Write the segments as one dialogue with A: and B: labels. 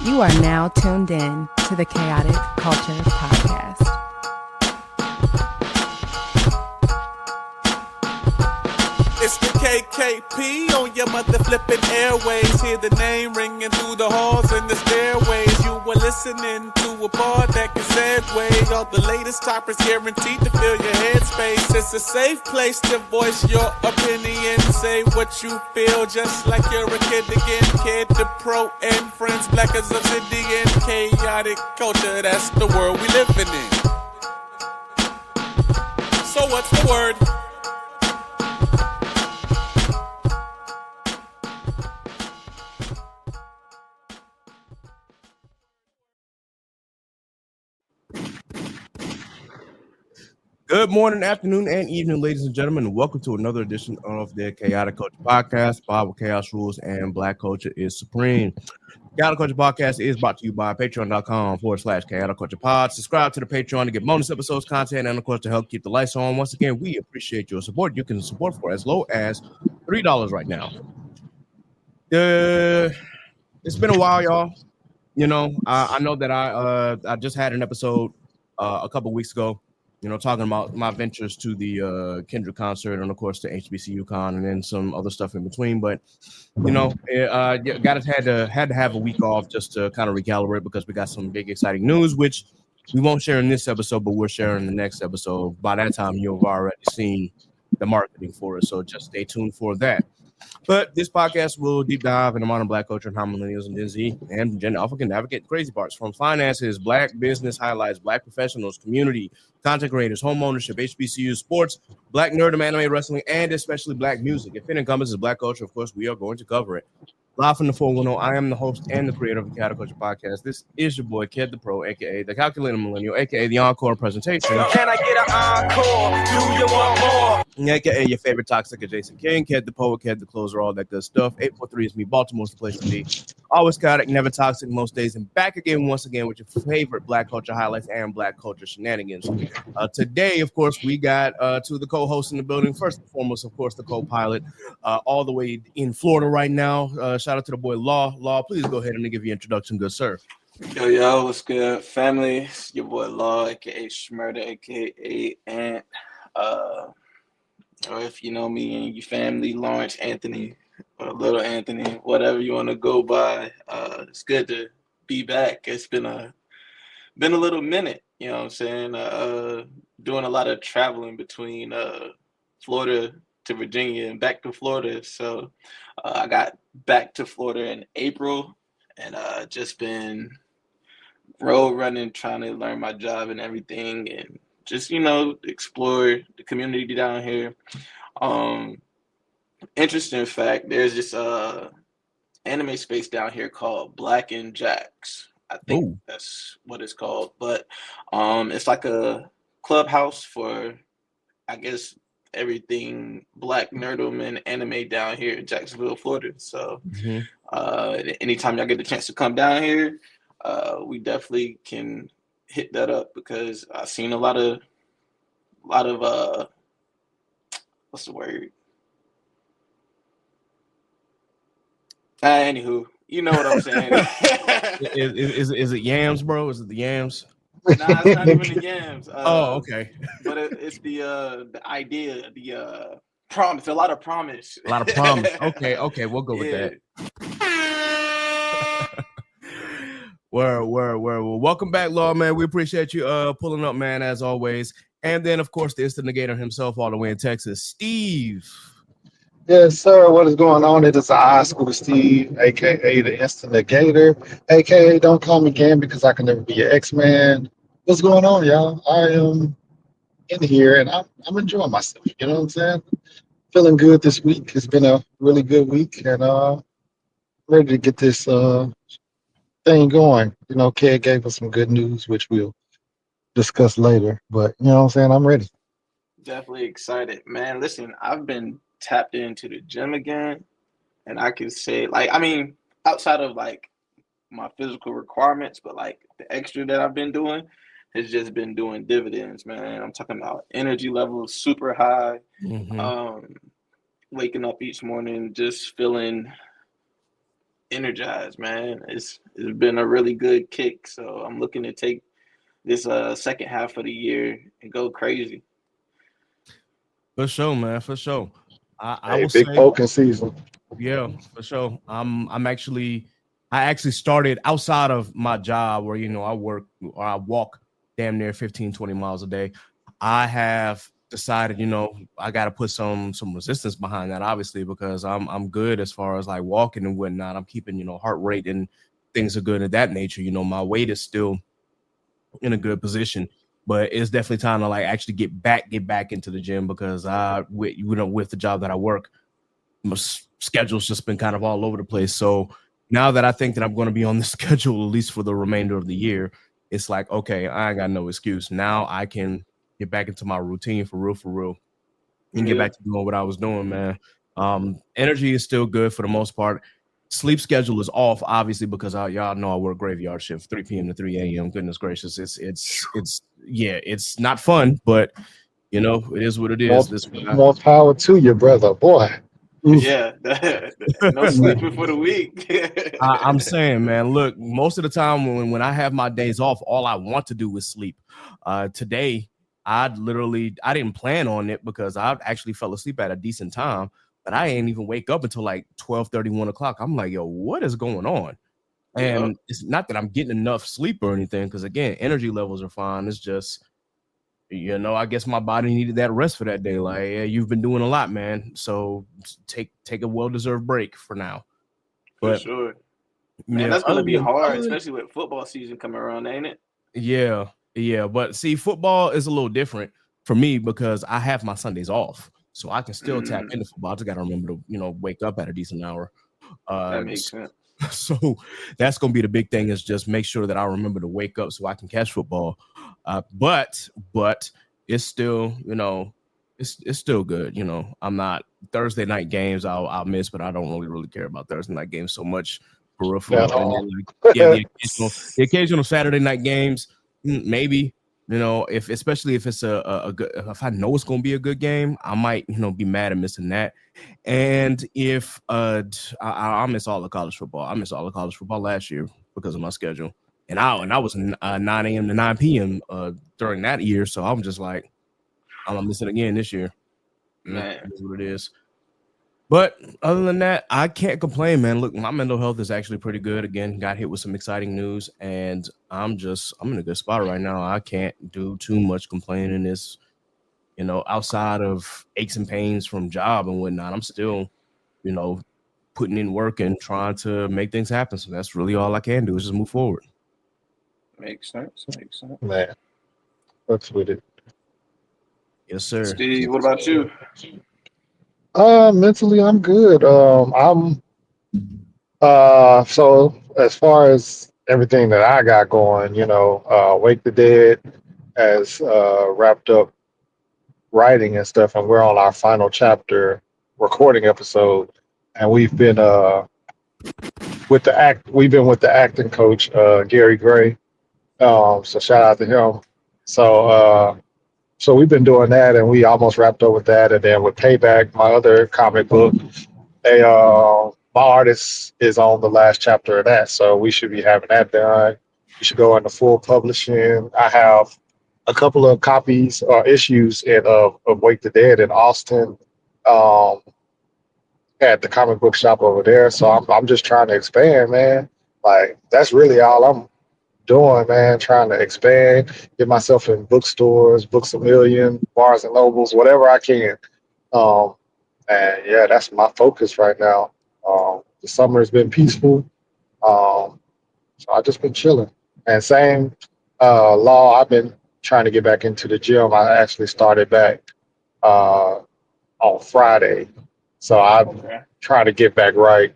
A: You are now tuned in to the Chaotic Culture Podcast.
B: It's the KKP on your mother flipping airways. Hear the name ringing through the halls and the stairways. You were listening to a pod that can segue. All the latest topics guaranteed to fill your headspace. It's a safe place to voice your opinion. Say what you feel just like you're a kid again. Kid to pro and friends black as obsidian. Chaotic culture, that's the world we living in. So what's the word?
C: Good morning, afternoon, and evening, ladies and gentlemen, and welcome to another edition of the Chaotic Culture Podcast. Bible Chaos Rules and Black Culture is Supreme. Chaotic Culture Podcast is brought to you by patreon.com/Chaotic Culture Pod. Subscribe to the Patreon to get bonus episodes, content, and of course to help keep the lights on. Once again, we appreciate your support. You can support for as low as $3 right now. It's been a while, y'all. You know, I know that I just had an episode a couple weeks ago. You know, talking about my ventures to the Kendrick concert and, of course, the HBCU con and then some other stuff in between. But, you know, had to have a week off just to kind of recalibrate because we got some big, exciting news, which we won't share in this episode, but we're sharing in the next episode. By that time, you've already seen the marketing for it. So just stay tuned for that. But this podcast will deep dive into modern Black culture and how millennials and Gen Z and Gen Alpha can navigate the crazy parts from finances, Black business highlights, Black professionals, community, content creators, home ownership, HBCU, sports, Black nerdom, anime, wrestling, and especially Black music. If it encompasses Black culture, of course, we are going to cover it. Live from the 410, I am the host and the creator of the Chaotic Culture Podcast. This is your boy, Ked the Pro, a.k.a. the Calculator Millennial, a.k.a. the Encore Presentation.
B: Can I get an encore? Do you want more?
C: A.k.a. your favorite toxic adjacent king, Ked the Poet, Ked the Closer, all that good stuff. 843 is me, Baltimore's the place to be. Always chaotic, never toxic most days, and back again once again with your favorite Black culture highlights and Black culture shenanigans. Today, of course, we got two of the co-hosts in the building. First and foremost, of course, the co-pilot, all the way in Florida right now. Shout out to the boy Law. Law, please go ahead and give your introduction, good sir.
D: Yo, what's good, family? It's your boy Law, aka Schmurder, aka Ant. Or if you know me and your family, Lawrence Anthony or Little Anthony, whatever you want to go by. It's good to be back. It's been a little minute, you know what I'm saying? Doing a lot of traveling between Florida to Virginia and back to Florida. So I got back to Florida in April and just been road running, trying to learn my job and everything, and just, you know, explore the community down here. Interesting fact, there's this anime space down here called Black and Jacks. I think that's what it's called. But it's like a clubhouse for, I guess, everything Black nerdom and anime down here in Jacksonville, Florida. So anytime y'all get the chance to come down here, we definitely can hit that up because I've seen a lot of what's the word? Anywho, you know what I'm saying.
C: Is it yams, bro? Is it the yams?
D: Nah, it's not even the yams.
C: Okay.
D: But it's the idea, the promise. A lot of promise.
C: A lot of promise. Okay, we'll go with that. Well, welcome back, Law, man. We appreciate you pulling up, man, as always. And then, of course, the instigator himself all the way in Texas, Steve.
E: Yes, sir. What is going on? It is high school Steve, aka the instigator, aka don't call me again because I can never be your X-Man. What's going on, y'all? I am in here and I'm enjoying myself. You know what I'm saying? Feeling good this week. It's been a really good week and ready to get this thing going. You know, Ked gave us some good news, which we'll discuss later. But you know what I'm saying? I'm ready.
D: Definitely excited, man. Listen, I've been tapped into the gym again, and I can say, like, I mean, outside of like my physical requirements, but like the extra that I've been doing has just been doing dividends, man. I'm talking about energy levels super high. Waking up each morning just feeling energized, man. It's been a really good kick. So I'm looking to take this second half of the year and go crazy.
C: For sure, man. For sure. I
E: Hey,
C: will
E: big
C: say,
E: poking season.
C: yeah, for sure. I actually started outside of my job where I work or I walk damn near 15, 20 miles a day. I have decided, I gotta put some resistance behind that, obviously, because I'm good as far as like walking and whatnot. I'm keeping, heart rate and things are good of that nature. My weight is still in a good position, but it's definitely time to like actually get back into the gym because with the job that I work, my schedule's just been kind of all over the place. So now that I think that I'm going to be on the schedule at least for the remainder of the year, it's like, okay, I ain't got no excuse. Now I can get back into my routine for real, and get back to doing what I was doing, man. Energy is still good for the most part. Sleep schedule is off, obviously, because y'all know I work graveyard shift, 3 p.m. to 3 a.m. Goodness gracious, it's not fun, but it is what it is.
E: More power to you, brother. Boy. Oof.
D: Yeah, no sleeping for the week.
C: I'm saying, man, look, most of the time when I have my days off, all I want to do is sleep. Today, I didn't plan on it because I actually fell asleep at a decent time, but I ain't even wake up until like 12:30, 1 o'clock. I'm like, yo, what is going on? And it's not that I'm getting enough sleep or anything, because again, energy levels are fine. It's just, I guess my body needed that rest for that day. Like, yeah, you've been doing a lot, man. So take a well-deserved break for now.
D: For
C: But
D: sure. Man,
C: yeah,
D: that's gonna be hard, especially with football season coming around, ain't it?
C: Yeah. But see, football is a little different for me because I have my Sundays off, so I can still tap into football. I just gotta remember to wake up at a decent hour.
D: That makes sense.
C: So that's gonna be the big thing, is just make sure that I remember to wake up so I can catch football. But it's still it's still good. I'm not Thursday night games. I'll miss, but I don't really care about Thursday night games so much. Peripheral, and then the occasional Saturday night games, maybe. Especially if it's a good, if I know it's gonna be a good game, I might be mad at missing that. And if I miss all the college football. I missed all the college football last year because of my schedule, and I was 9 a.m. to 9 p.m. During that year, so I'm just like, I'm gonna miss it again this year.
D: Man,
C: That's what it is. But other than that, I can't complain, man. Look, my mental health is actually pretty good. Again, got hit with some exciting news, and I'm in a good spot right now. I can't do too much complaining. This, outside of aches and pains from job and whatnot, I'm still, putting in work and trying to make things happen. So that's really all I can do is just move forward.
D: makes sense.
E: Man, what's with it?
C: Yes, sir.
D: Steve, what about you?
E: Mentally, I'm good. I'm so as far as everything that I got going, Wake the Dead has wrapped up writing and stuff, and we're on our final chapter recording episode, and we've been with the acting coach, Gary Gray. So shout out to him. So we've been doing that, and we almost wrapped up with that. And then with Payback, my other comic book, my artist is on the last chapter of that, so we should be having that done. We should go into full publishing. I have a couple of copies or issues of Wake the Dead in Austin, um, at the comic book shop over there. So I'm just trying to expand, man. Like that's really all I'm doing, man. Trying to expand, get myself in bookstores, Books a Million, Barnes and Nobles, whatever I can. Um, and yeah, that's my focus right now. The summer has been peaceful, so I just been chilling. And same law, I've been trying to get back into the gym. I actually started back uh, on Friday, so I'm
D: Okay.
E: trying to get back right.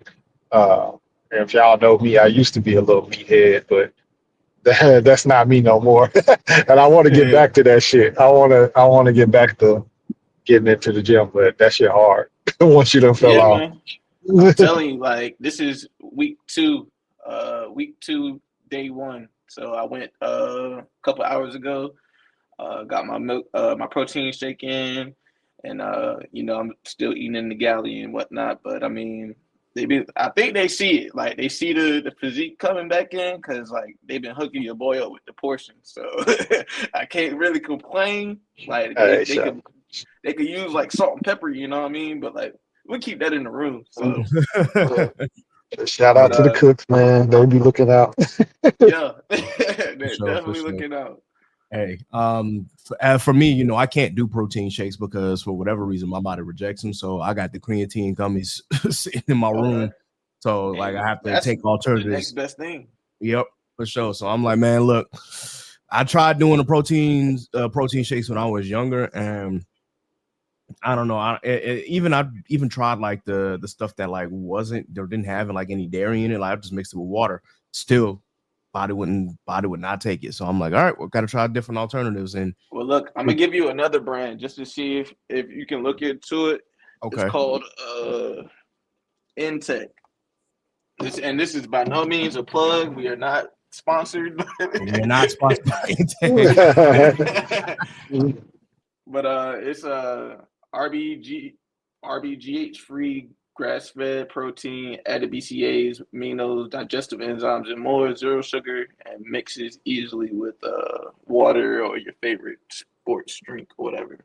E: And if y'all know me, I used to be a little meathead, but that's not me no more. And I want to get back to that shit. I want to get back to getting into the gym, but that shit hard once you done fell
D: Yeah,
E: off.
D: man. I'm telling you, like this is week two, day one. So I went a couple hours ago. Got my milk, my protein shake in, and I'm still eating in the galley and whatnot. But I mean, I think they see it. Like they see the physique coming back in because like they've been hooking your boy up with the portion. So I can't really complain. Like
E: Hey,
D: they could use like salt and pepper, you know what I mean? But like we keep that in the room. So
E: shout out to the cooks, man. They be looking out.
D: yeah, they're
C: sure,
D: definitely looking out.
C: Hey, for me, you know, I can't do protein shakes because for whatever reason my body rejects them. So I got the creatine gummies sitting in my room. So like I have to take alternatives.
D: The next best thing.
C: Yep, for sure. So I'm like, man, look, I tried doing the protein shakes when I was younger, and I don't know. I even tried like the stuff that like didn't have like any dairy in it. Like I just mixed it with water. Still, body would not take it. So I'm like, all right, we got to try different alternatives. And
D: well, look, I'm gonna give you another brand just to see if you can look into it. Okay. It's called Intech. This is by no means a plug. We are not sponsored.
C: We're not sponsored by Intech.
D: But it's RBGH free grass-fed protein, added BCAAs, aminos, digestive enzymes, and more, zero sugar, and mixes easily with water or your favorite sports drink or whatever.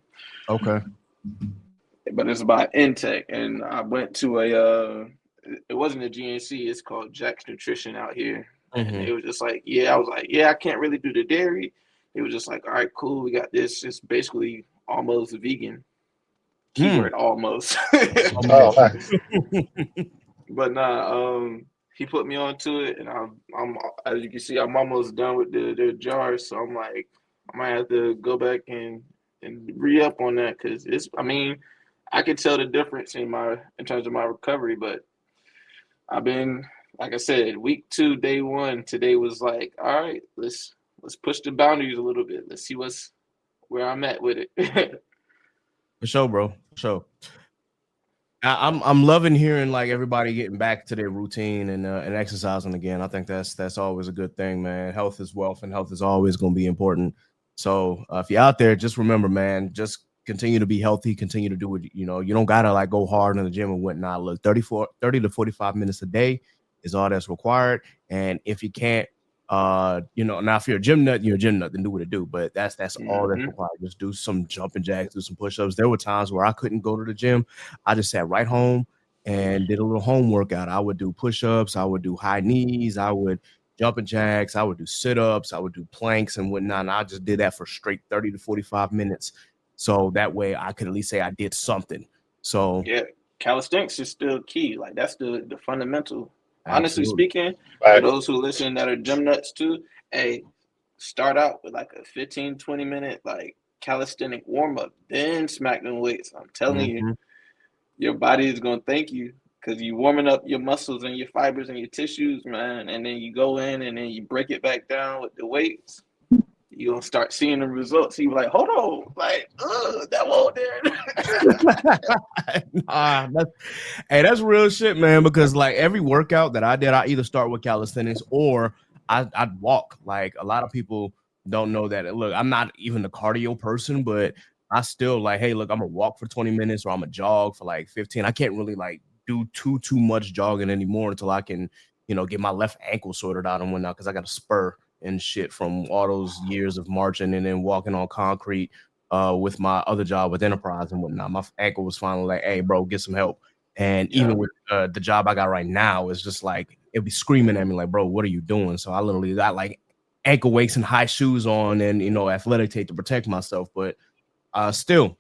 C: Okay.
D: But it's by Intech, and I went to it wasn't a GNC, it's called Jack's Nutrition out here. Mm-hmm. And it was just like, I was like, I can't really do the dairy. It was just like, all right, cool, we got this. It's basically almost vegan. Keyword almost. But he put me onto it, and I'm as you can see, I'm almost done with the jars. So I'm like, I might have to go back and re-up on that because I could tell the difference in terms of my recovery. But I've been, like I said, week 2, day 1. Today was like, all right, let's push the boundaries a little bit. Let's see where I'm at with it.
C: For sure, bro. For sure. I'm loving hearing like everybody getting back to their routine and exercising again. I think that's always a good thing, man. Health is wealth, and health is always going to be important. So if you're out there, just remember, man, just continue to be healthy. Continue to do it. You know, you don't gotta like go hard in the gym and whatnot. Look, 30 to 45 minutes a day is all that's required. And if you can't, now if you're a gym nut, then do what it do. But that's all that's required. Just do some jumping jacks, do some push-ups. There were times where I couldn't go to the gym. I just sat right home and did a little home workout. I would do push-ups, I would do high knees, I would jumping jacks, I would do sit-ups, I would do planks and whatnot. And I just did that for straight 30 to 45 minutes. So that way I could at least say I did something. So
D: yeah, calisthenics is still key. Like that's the fundamental. Honestly speaking, for those who listen that are gym nuts too, hey, start out with like a 15-20 minute like calisthenic warm-up, then smack them weights. I'm telling you, your body is gonna thank you because you warming up your muscles and your fibers and your tissues, man. And then you go in and then you break it back down with the weights. You're gonna start seeing the results. You be like, hold on, like, that won't there.
C: That's real shit, man. Because like every workout that I did, I either start with calisthenics or I'd walk. Like a lot of people don't know that. Look, I'm not even a cardio person, but I still like, hey, look, I'm gonna walk for 20 minutes or I'm gonna jog for like 15. I can't really like do too much jogging anymore until I can, get my left ankle sorted out and whatnot because I got a spur and shit from all those years of marching and then walking on concrete with my other job with Enterprise and whatnot. My ankle was finally like, hey, bro, get some help. And even with the job I got right now, it's just like, it'd be screaming at me like, bro, what are you doing? So I literally got like ankle weights and high shoes on and, athletic tape to protect myself. But I still,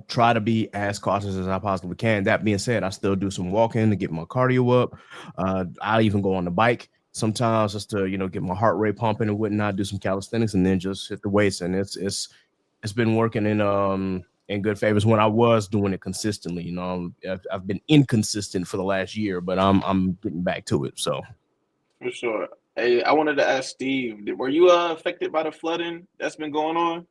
C: try to be as cautious as I possibly can. That being said, I still do some walking to get my cardio up. I even go on the bike sometimes just to, get my heart rate pumping and whatnot, do some calisthenics and then just hit the weights. And it's been working in good favors when I was doing it consistently. I've been inconsistent for the last year, but I'm getting back to it. So
D: for sure. Hey, I wanted to ask Steve, were you affected by the flooding that's been going
E: on?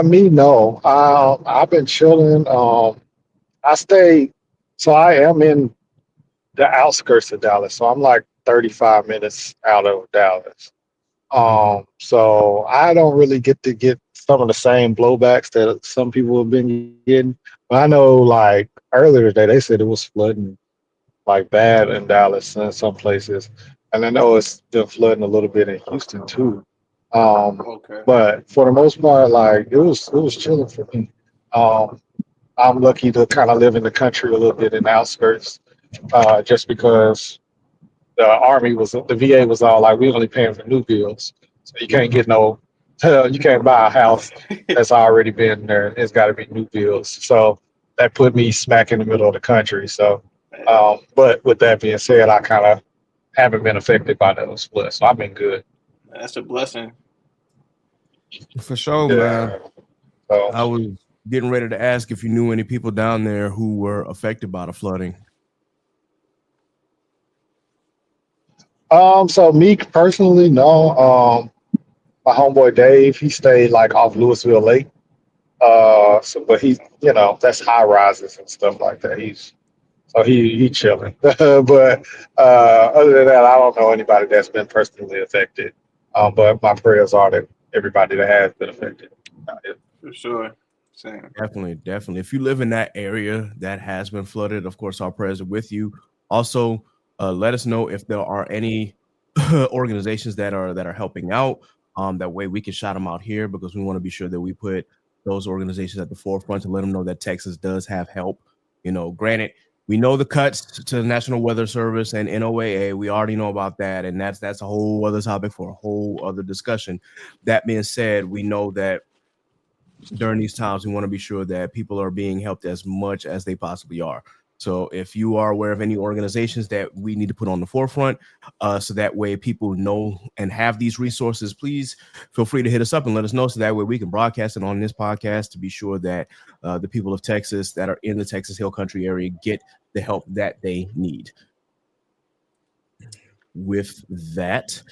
E: Me, no. I've been chilling. I am in the outskirts of Dallas, so I'm like 35 minutes out of Dallas. So I don't really get some of the same blowbacks that some people have been getting. But I know, like earlier today, they said it was flooding like bad in Dallas and some places, and I know it's been flooding a little bit in Houston too.
D: Okay.
E: But for the most part, like it was chilling for me. Um, I'm lucky to kind of live in the country a little bit in the outskirts, just because the army was the VA was all like we only paying for new builds, so you can't get no you can't buy a house that's already been there. It's got to be new builds. So that put me smack in the middle of the country. So, but with that being said, I kind of haven't been affected by those floods, so I've been good.
D: That's a blessing.
C: For sure, man.
E: Yeah. So,
C: I was getting ready to ask if you knew any people down there who were affected by the flooding.
E: so me personally, no. My homeboy Dave, he stayed like off Louisville Lake. So but he, that's high rises and stuff like that. He chilling. But other than that, I don't know anybody that's been personally affected. But my prayers are that everybody that has been affected.
D: For sure. Same.
C: Definitely. If you live in that area that has been flooded, of course, our prayers are with you. Also, let us know if there are any organizations that are helping out. That way we can shout them out here because we want to be sure that we put those organizations at the forefront to let them know that Texas does have help. Granted, we know the cuts to the National Weather Service and NOAA. We already know about that, and that's a whole other topic for a whole other discussion. That being said, we know that during these times, we want to be sure that people are being helped as much as they possibly are. So if you are aware of any organizations that we need to put on the forefront, so that way people know and have these resources, please feel free to hit us up and let us know so that way we can broadcast it on this podcast to be sure that the people of Texas that are in the Texas Hill Country area get the help that they need. With that,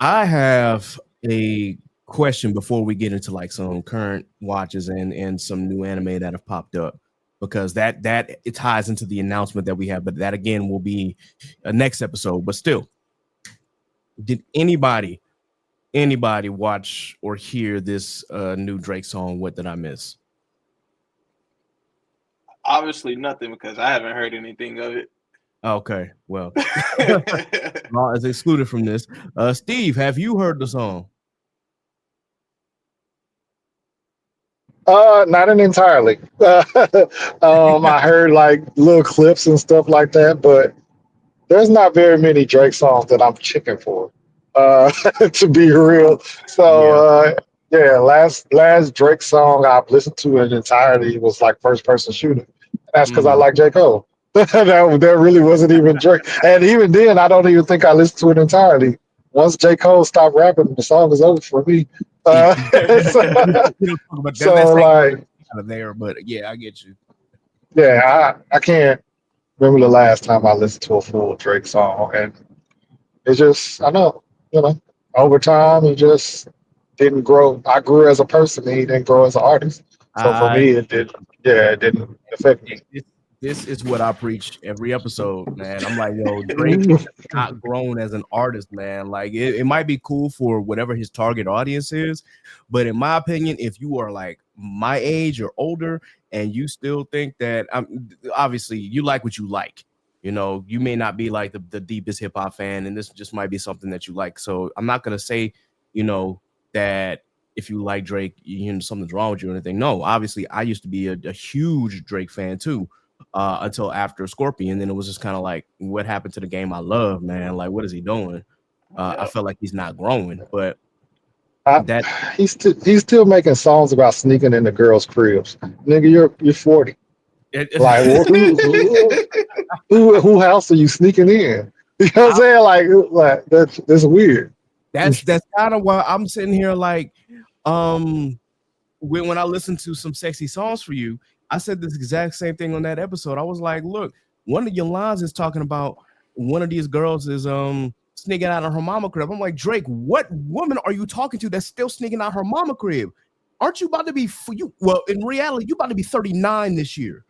C: I have a question before we get into like some current watches and some new anime that have popped up, because that it ties into the announcement that we have, but that again will be a next episode. But still, did anybody watch or hear this new Drake song? What did I miss?
D: Obviously nothing because I haven't heard anything of it.
C: Okay, well, as excluded from this, Steve, have you heard the song?
E: Not entirely. I heard like little clips and stuff like that, but there's not very many Drake songs that I'm checking for, to be real. So yeah, last Drake song I've listened to in entirety was like First Person Shooter. That's because I like J. Cole. that really wasn't even Drake, and even then, I don't even think I listened to it entirely. Once J. Cole stopped rapping, the song is over for me. So like,
C: out of there, but yeah, I get you.
E: yeah, I can't remember the last time I listened to a full Drake song, and it's just I know over time he just didn't grow. I grew as a person, and he didn't grow as an artist. So for me, it did. Yeah, it didn't affect me.
C: This is what I preach every episode, man. I'm like, yo, Drake has not grown as an artist, man. Like it might be cool for whatever his target audience is, but in my opinion, if you are like my age or older and you still think that obviously you like what you like, you may not be like the deepest hip hop fan, and this just might be something that you like. So I'm not gonna say, that if you like Drake, something's wrong with you or anything. No, obviously I used to be a huge Drake fan too. Until after Scorpion, then it was just kind of like, what happened to the game I love, man? Like, what is he doing? I felt like he's not growing, but
E: he's still making songs about sneaking into girls' cribs. Nigga, you're 40. Like, who house are you sneaking in? You know what I'm saying? Like that's weird.
C: That's kind of why I'm sitting here like, when I listen to some sexy songs for you, I said this exact same thing on that episode. I was like, look, one of your lines is talking about one of these girls is sneaking out of her mama crib. I'm like, Drake, what woman are you talking to that's still sneaking out her mama crib? Aren't you about to be well, in reality, you about to be 39 this year.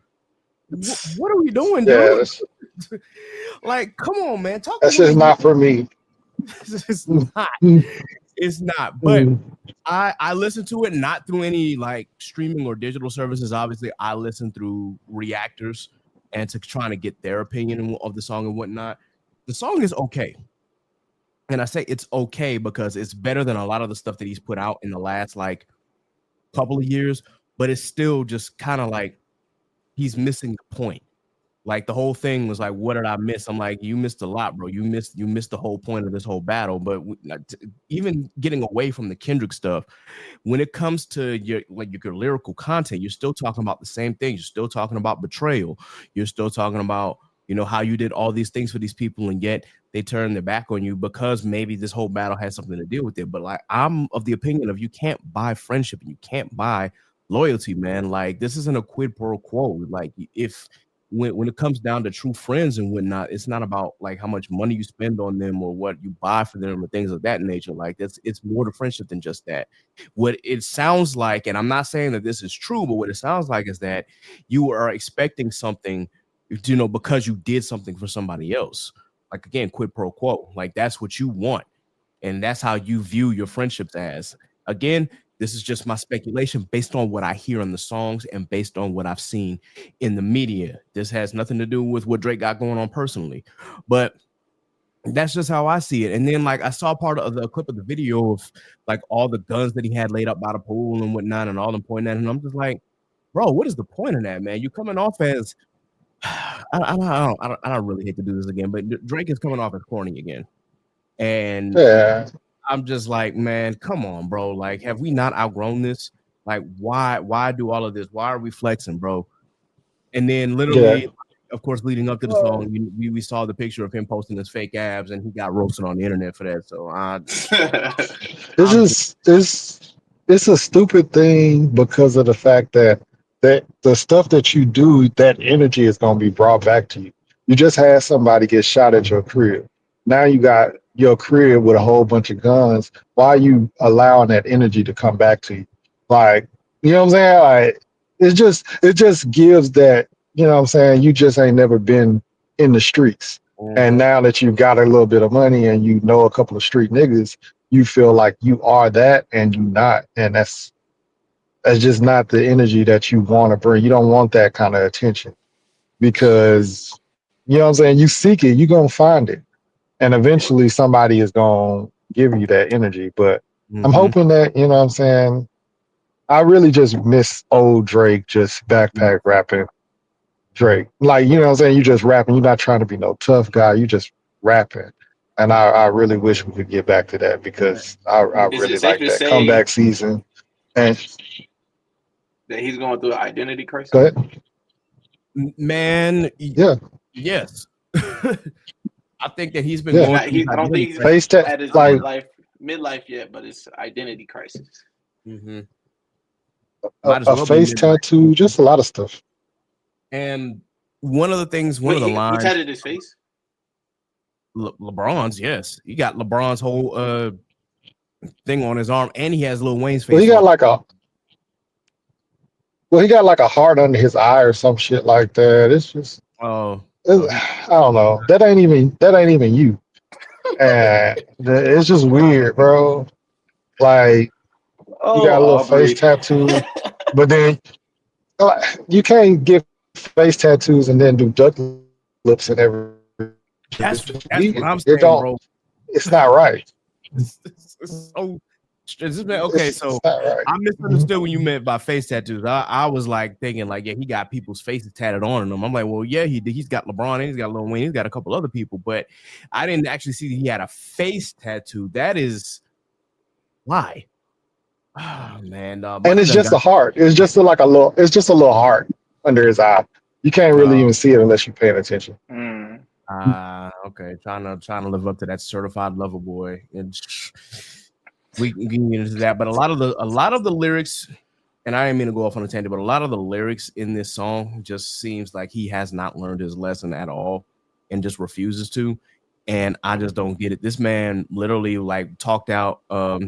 C: What are we doing, dude? Like, come on, man.
E: That's just not for me.
C: It's not. It's not, but I listen to it not through any like streaming or digital services. Obviously, I listen through reactors and to trying to get their opinion of the song and whatnot. The song is okay. And I say it's okay because it's better than a lot of the stuff that he's put out in the last like couple of years, but it's still just kind of like he's missing the point. Like the whole thing was like, what did I miss? I'm like, you missed a lot, bro. You missed the whole point of this whole battle. But even getting away from the Kendrick stuff, when it comes to your lyrical content, you're still talking about the same things. You're still talking about betrayal. You're still talking about, you know, how you did all these things for these people, and yet they turn their back on you because maybe this whole battle has something to deal with it. But like, I'm of the opinion of you can't buy friendship and you can't buy loyalty, man. Like, this isn't a quid pro quo. Like, if when it comes down to true friends and whatnot, it's not about like how much money you spend on them or what you buy for them or things of that nature. Like, it's more to friendship than just that. What it sounds like, and I'm not saying that this is true, but what it sounds like is that you are expecting something, you know, because you did something for somebody else. Like, again, quid pro quo. Like, that's what you want, and that's how you view your friendships as. Again, this is just my speculation based on what I hear in the songs and based on what I've seen in the media. This has nothing to do with what Drake got going on personally, but that's just how I see it. And then, like, I saw part of the clip of the video of like all the guns that he had laid up by the pool and whatnot, and all them pointing at him. I'm just like, bro, what is the point of that, man? You coming off as I don't really hate to do this again, but Drake is coming off as corny again, and
E: Yeah.
C: I'm just like, man, come on, bro. Like, have we not outgrown this? Like, why do all of this? Why are we flexing, bro? And then literally,
E: Yeah.
C: of course, leading up to the song, we saw the picture of him posting his fake abs, and he got roasted on the internet for that. So
E: It's a stupid thing because of the fact that the stuff that you do, that energy is going to be brought back to you. You just had somebody get shot at your crib. Now you got your crib with a whole bunch of guns. Why are you allowing that energy to come back to you? Like, you know what I'm saying? Like, it just gives that, you know what I'm saying, you just ain't never been in the streets. And now that you've got a little bit of money and you know a couple of street niggas, you feel like you are that and you not. And that's just not the energy that you want to bring. You don't want that kind of attention because, you know what I'm saying, you seek it, you're going to find it. And eventually somebody is going to give you that energy. But I'm hoping that, you know what I'm saying, I really just miss old Drake, just backpack rapping Drake. Like, you know what I'm saying, you just rapping. You're not trying to be no tough guy. You just rapping. And I really wish we could get back to that because I
D: Is
E: really
D: it safe
E: like
D: to
E: that
D: say
E: comeback season. And
D: that he's going through an identity crisis?
E: go ahead.
C: man,
E: Yeah.
C: yes. I think that he's been
E: Yeah.
C: going.
D: Not, he, I don't think he's
E: Face
D: at his
E: like
D: midlife yet, but it's identity crisis.
C: Might as
E: a
C: well
E: face
C: be
E: tattoo, just a lot of stuff.
C: And one of the things,
D: Wait,
C: of the
D: he
C: lines,
D: tatted his face?
C: LeBron's, yes, he got LeBron's whole thing on his arm, and he has Lil Wayne's face.
E: Well, he got like a heart under his eye or some shit like that. It's just, I don't know. That ain't even you. And it's just weird, bro. Like, you got a little face tattoo, but then you can't get face tattoos and then do duck lips and everything.
C: That's what I'm saying, bro.
E: It's not right.
C: Okay, so
E: right.
C: I misunderstood what you meant by face tattoos. I was like thinking like, yeah, he got people's faces tatted on him. I'm like, well, yeah, he's got LeBron and he's got Lil Wayne, he's got a couple other people, but I didn't actually see that he had a face tattoo. That is why. Oh man,
E: and it's just a heart. It's just like a little. It's just a little heart under his eye. You can't really even see it unless you're paying attention.
C: Okay, trying to live up to that certified lover boy. We can get into that, but a lot of the lyrics, and I didn't mean to go off on a tangent, but a lot of the lyrics in this song just seems like he has not learned his lesson at all and just refuses to. And I just don't get it. This man literally like talked out.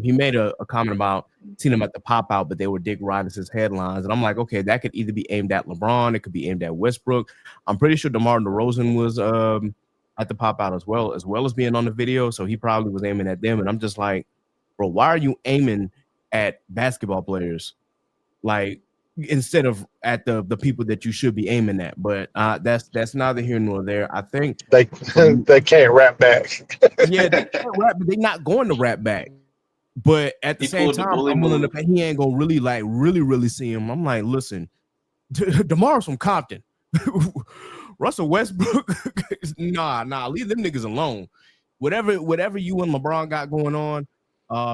C: He made a comment about seeing him at the pop out, but they were Dick Riders' headlines. And I'm like, okay, that could either be aimed at LeBron, it could be aimed at Westbrook. I'm pretty sure DeMar DeRozan was at the pop out as well as being on the video. So he probably was aiming at them. And I'm just like, bro, why are you aiming at basketball players? Like, instead of at the people that you should be aiming at. But that's neither here nor there. I think
E: They they can't rap back.
C: yeah, they can't rap, but they're not going to rap back. But at the
D: He
C: same
D: pulled the
C: time,
D: bully
C: I'm willing to
D: move.
C: pay. He ain't gonna really see him. I'm like, listen, DeMar's from Compton. Russell Westbrook, nah, leave them niggas alone. Whatever you and LeBron got going on,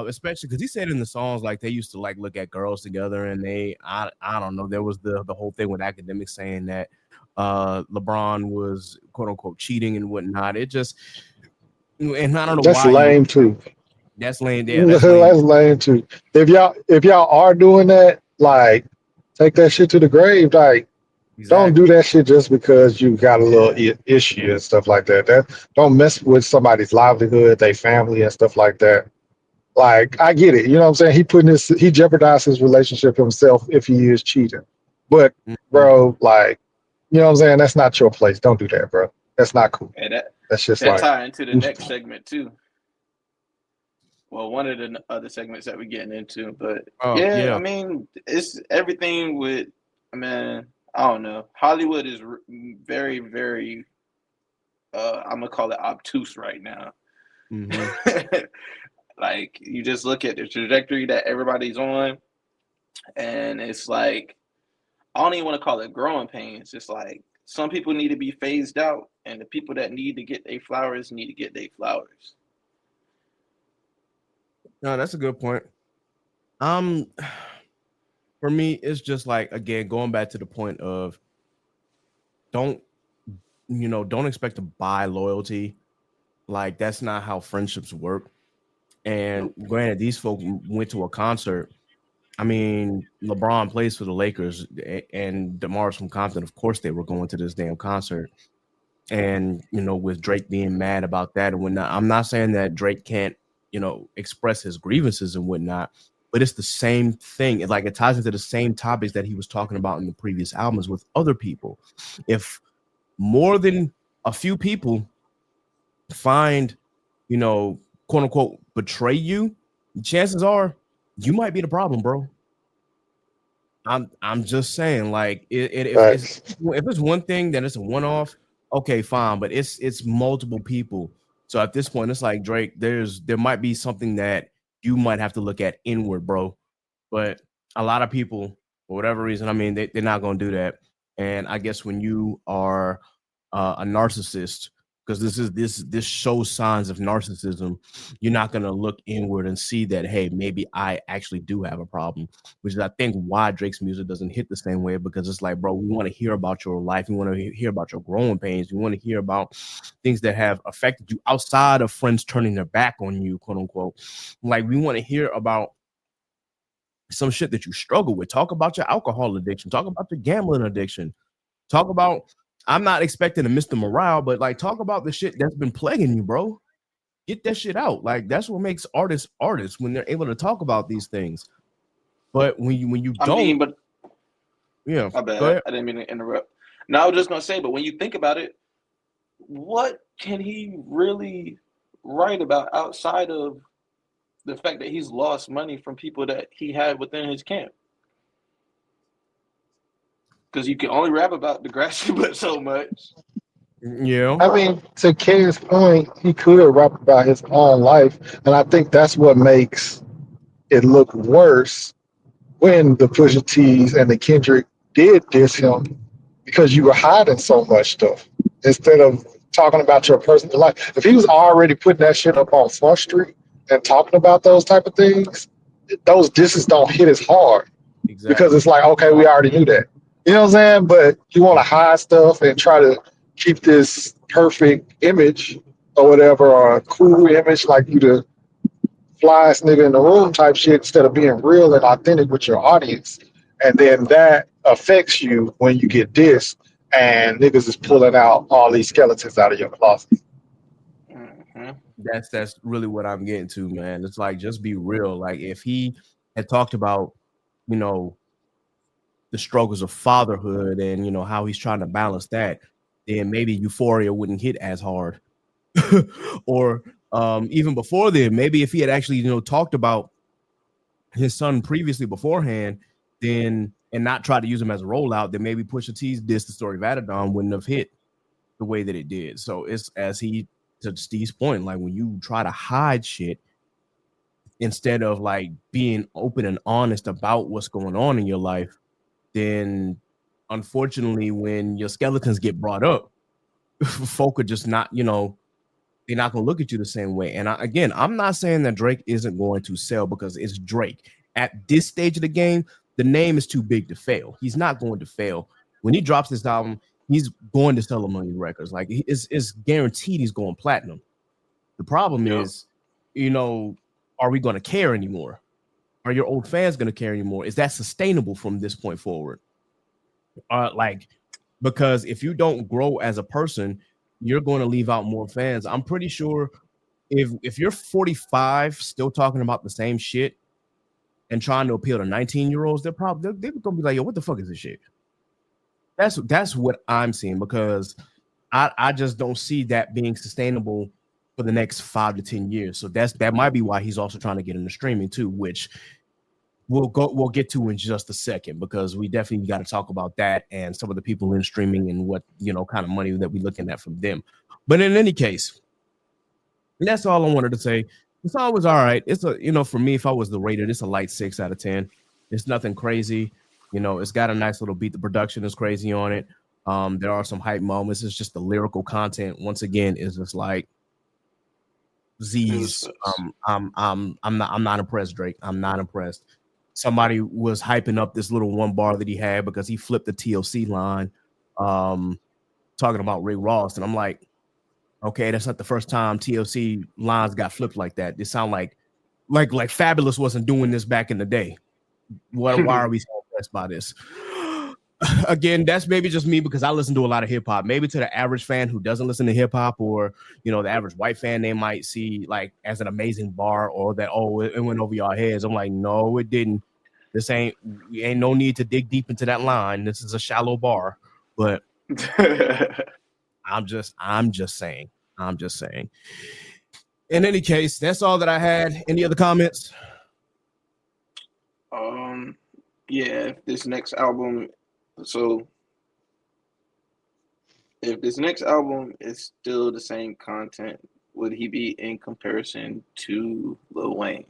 C: especially because he said in the songs like they used to like look at girls together, and I don't know, there was the whole thing with academics saying that LeBron was quote unquote cheating and whatnot. It just, and I don't know
E: That's
C: why
E: lame too.
C: that's lame. Yeah, that's
E: That's
C: lame.
E: lame too. If y'all are doing that, like take that shit to the grave. Like don't do
C: Exactly.
E: that shit just because you got a little issue and stuff like that. That don't mess with somebody's livelihood, their family and stuff like that. Like I get it, you know what I'm saying? He jeopardized his relationship himself if he is cheating. But
C: Mhm.
E: bro, like you know what I'm saying? That's not your place. Don't do that, bro. That's not cool.
D: And that
E: That's just
D: that
E: like
D: tie into the next segment too. Well, one of the other segments that we're getting into, but
C: Oh
D: yeah, I
C: yeah.
D: mean, it's everything with. I mean, I don't know. Hollywood is very, very. I'm gonna call it obtuse right now.
C: Hmm.
D: Like you just look at the trajectory that everybody's on, and it's like I don't even want to call it growing pains. It's like some people need to be phased out, and the people that need to get their flowers need to get their flowers.
C: No, that's a good point. Um, for me, it's just like again going back to the point of don't don't expect to buy loyalty. Like that's not how friendships work. And
D: Nope.
C: granted, these folks went to a concert. I mean, LeBron plays for the Lakers, and DeMar's from Compton. Of course, they were going to this damn concert. And with Drake being mad about that and whatnot, I'm not saying that Drake can't, express his grievances and whatnot, but it's the same thing. It ties into the same topics that he was talking about in the previous albums with other people. If more than a few people find, quote unquote, betray you, chances are you might be the problem, bro. I'm just saying, like,
E: facts.
C: if it's one thing, then it's a one off. Okay, fine, but it's multiple people. So at this point, it's like Drake. There might be something that you might have to look at inward, bro. But a lot of people, for whatever reason, I mean, they're not gonna do that. And I guess when you are a narcissist, because this shows signs of narcissism, you're not gonna look inward and see that, hey, maybe I actually do have a problem, which is I think why Drake's music doesn't hit the same way, because it's like, bro, we want to hear about your life, we want to hear about your growing pains, we want to hear about things that have affected you outside of friends turning their back on you, quote unquote. Like we want to hear about some shit that you struggle with. Talk about your alcohol addiction, talk about your gambling addiction, talk about, I'm not expecting to miss the morale, but like talk about the shit that's been plaguing you, bro. Get that shit out. Like that's what makes artists when they're able to talk about these things. But when you
D: I
C: don't,
D: mean, but
C: yeah,
D: my
C: go
D: bad.
C: ahead.
D: I didn't mean to interrupt. No, I was just gonna say, but when you think about it, what can he really write about outside of the fact that he's lost money from people that he had within his camp? Because you can only rap about the grassy but so much.
C: Yeah,
E: I mean, to Ken's point, he could rap about his own life, and I think that's what makes it look worse when the Pusha T's and the Kendrick did diss him because you were hiding so much stuff instead of talking about your personal life. If he was already putting that shit up on Front Street and talking about those type of things, those disses don't hit as hard because
C: exactly.
E: it's like, okay, we already knew that. You know what I'm saying? But you want to hide stuff and try to keep this perfect image or whatever, or a cool image like you the flyest nigga in the room type shit instead of being real and authentic with your audience. And then that affects you when you get dissed and niggas is pulling out all these skeletons out of your closet.
D: Mm-hmm.
C: That's really what I'm getting to, man. It's like just be real. Like if he had talked about, you know, the struggles of fatherhood and how he's trying to balance that, then maybe Euphoria wouldn't hit as hard. or even before then. Maybe if he had actually, talked about his son previously beforehand, then and not tried to use him as a rollout, then maybe Pusha T's diss the story of Adidon wouldn't have hit the way that it did. So it's to Steve's point, like when you try to hide shit instead of like being open and honest about what's going on in your life, then unfortunately when your skeletons get brought up, folk are just not, they're not going to look at you the same way. And I'm not saying that Drake isn't going to sell, because it's Drake. At this stage of the game, the name is too big to fail. He's not going to fail. When he drops this album, he's going to sell 1 million records. Like it's guaranteed he's going platinum. The problem is, are we going to care anymore? Are your old fans going to care anymore? Is that sustainable from this point forward? Because if you don't grow as a person, you're going to leave out more fans. I'm pretty sure if you're 45 still talking about the same shit and trying to appeal to 19-year-olds, they're going to be like, yo, what the fuck is this shit? That's what I'm seeing, because I just don't see that being sustainable for the next 5 to 10 years. So that might be why he's also trying to get into streaming too, which we'll get to in just a second, because we definitely got to talk about that and some of the people in streaming and what kind of money that we're looking at from them. But in any case, that's all I wanted to say. The song was all right. It's for me, if I was the rated, it's a light 6 out of 10. It's nothing crazy. It's got a nice little beat. The production is crazy on it. There are some hype moments. It's just the lyrical content, once again, is just like Z's. I'm not impressed, Drake. I'm not impressed. Somebody was hyping up this little one bar that he had because he flipped the TLC line, talking about Rick Ross, and I'm like, okay, that's not the first time TLC lines got flipped like that. They sound like Fabulous wasn't doing this back in the day. Why are we so impressed by this? Again, that's maybe just me, because I listen to a lot of hip hop. Maybe to the average fan who doesn't listen to hip hop, or the average white fan, they might see like as an amazing bar, or that it went over your heads. I'm like, no, it didn't. This ain't no need to dig deep into that line. This is a shallow bar. But I'm just saying. In any case, that's all that I had. Any other comments?
D: Yeah, if this next album is still the same content, would he be in comparison to Lil Wayne?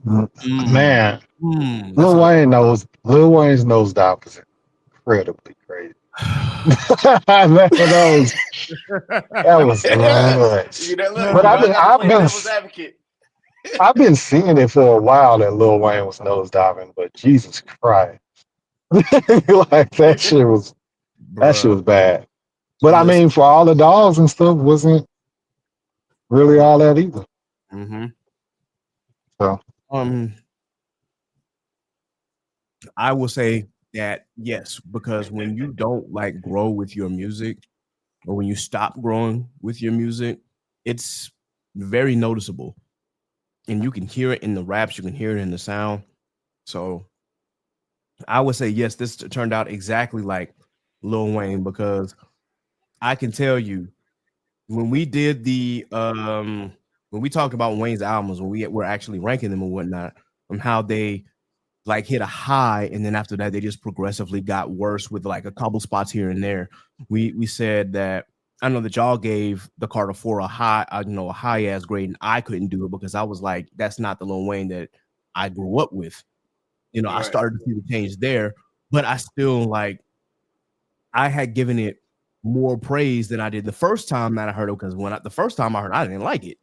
E: Man, Lil Wayne's nosedive was incredibly crazy. That was nuts. But I've been seeing it for a while that Lil Wayne was nosediving, but Jesus Christ. Like that shit was bad. But I mean, for all the dogs and stuff, wasn't really all that either.
C: Mm-hmm.
E: So
C: I will say that yes, because when you don't like grow with your music, or when you stop growing with your music, it's very noticeable. And you can hear it in the raps, you can hear it in the sound. So I would say yes, this turned out exactly like Lil Wayne, because I can tell you when we did when we talked about Wayne's albums, when we were actually ranking them and whatnot, and how they like hit a high, and then after that they just progressively got worse with like a couple spots here and there. We said that, I know that y'all gave the Carter 4 a high ass grade, and I couldn't do it because I was like, that's not the Lil Wayne that I grew up with. Right. I started to see the change there, but I still I had given it more praise than I did the first time that I heard it, because the first time I heard it, I didn't like it.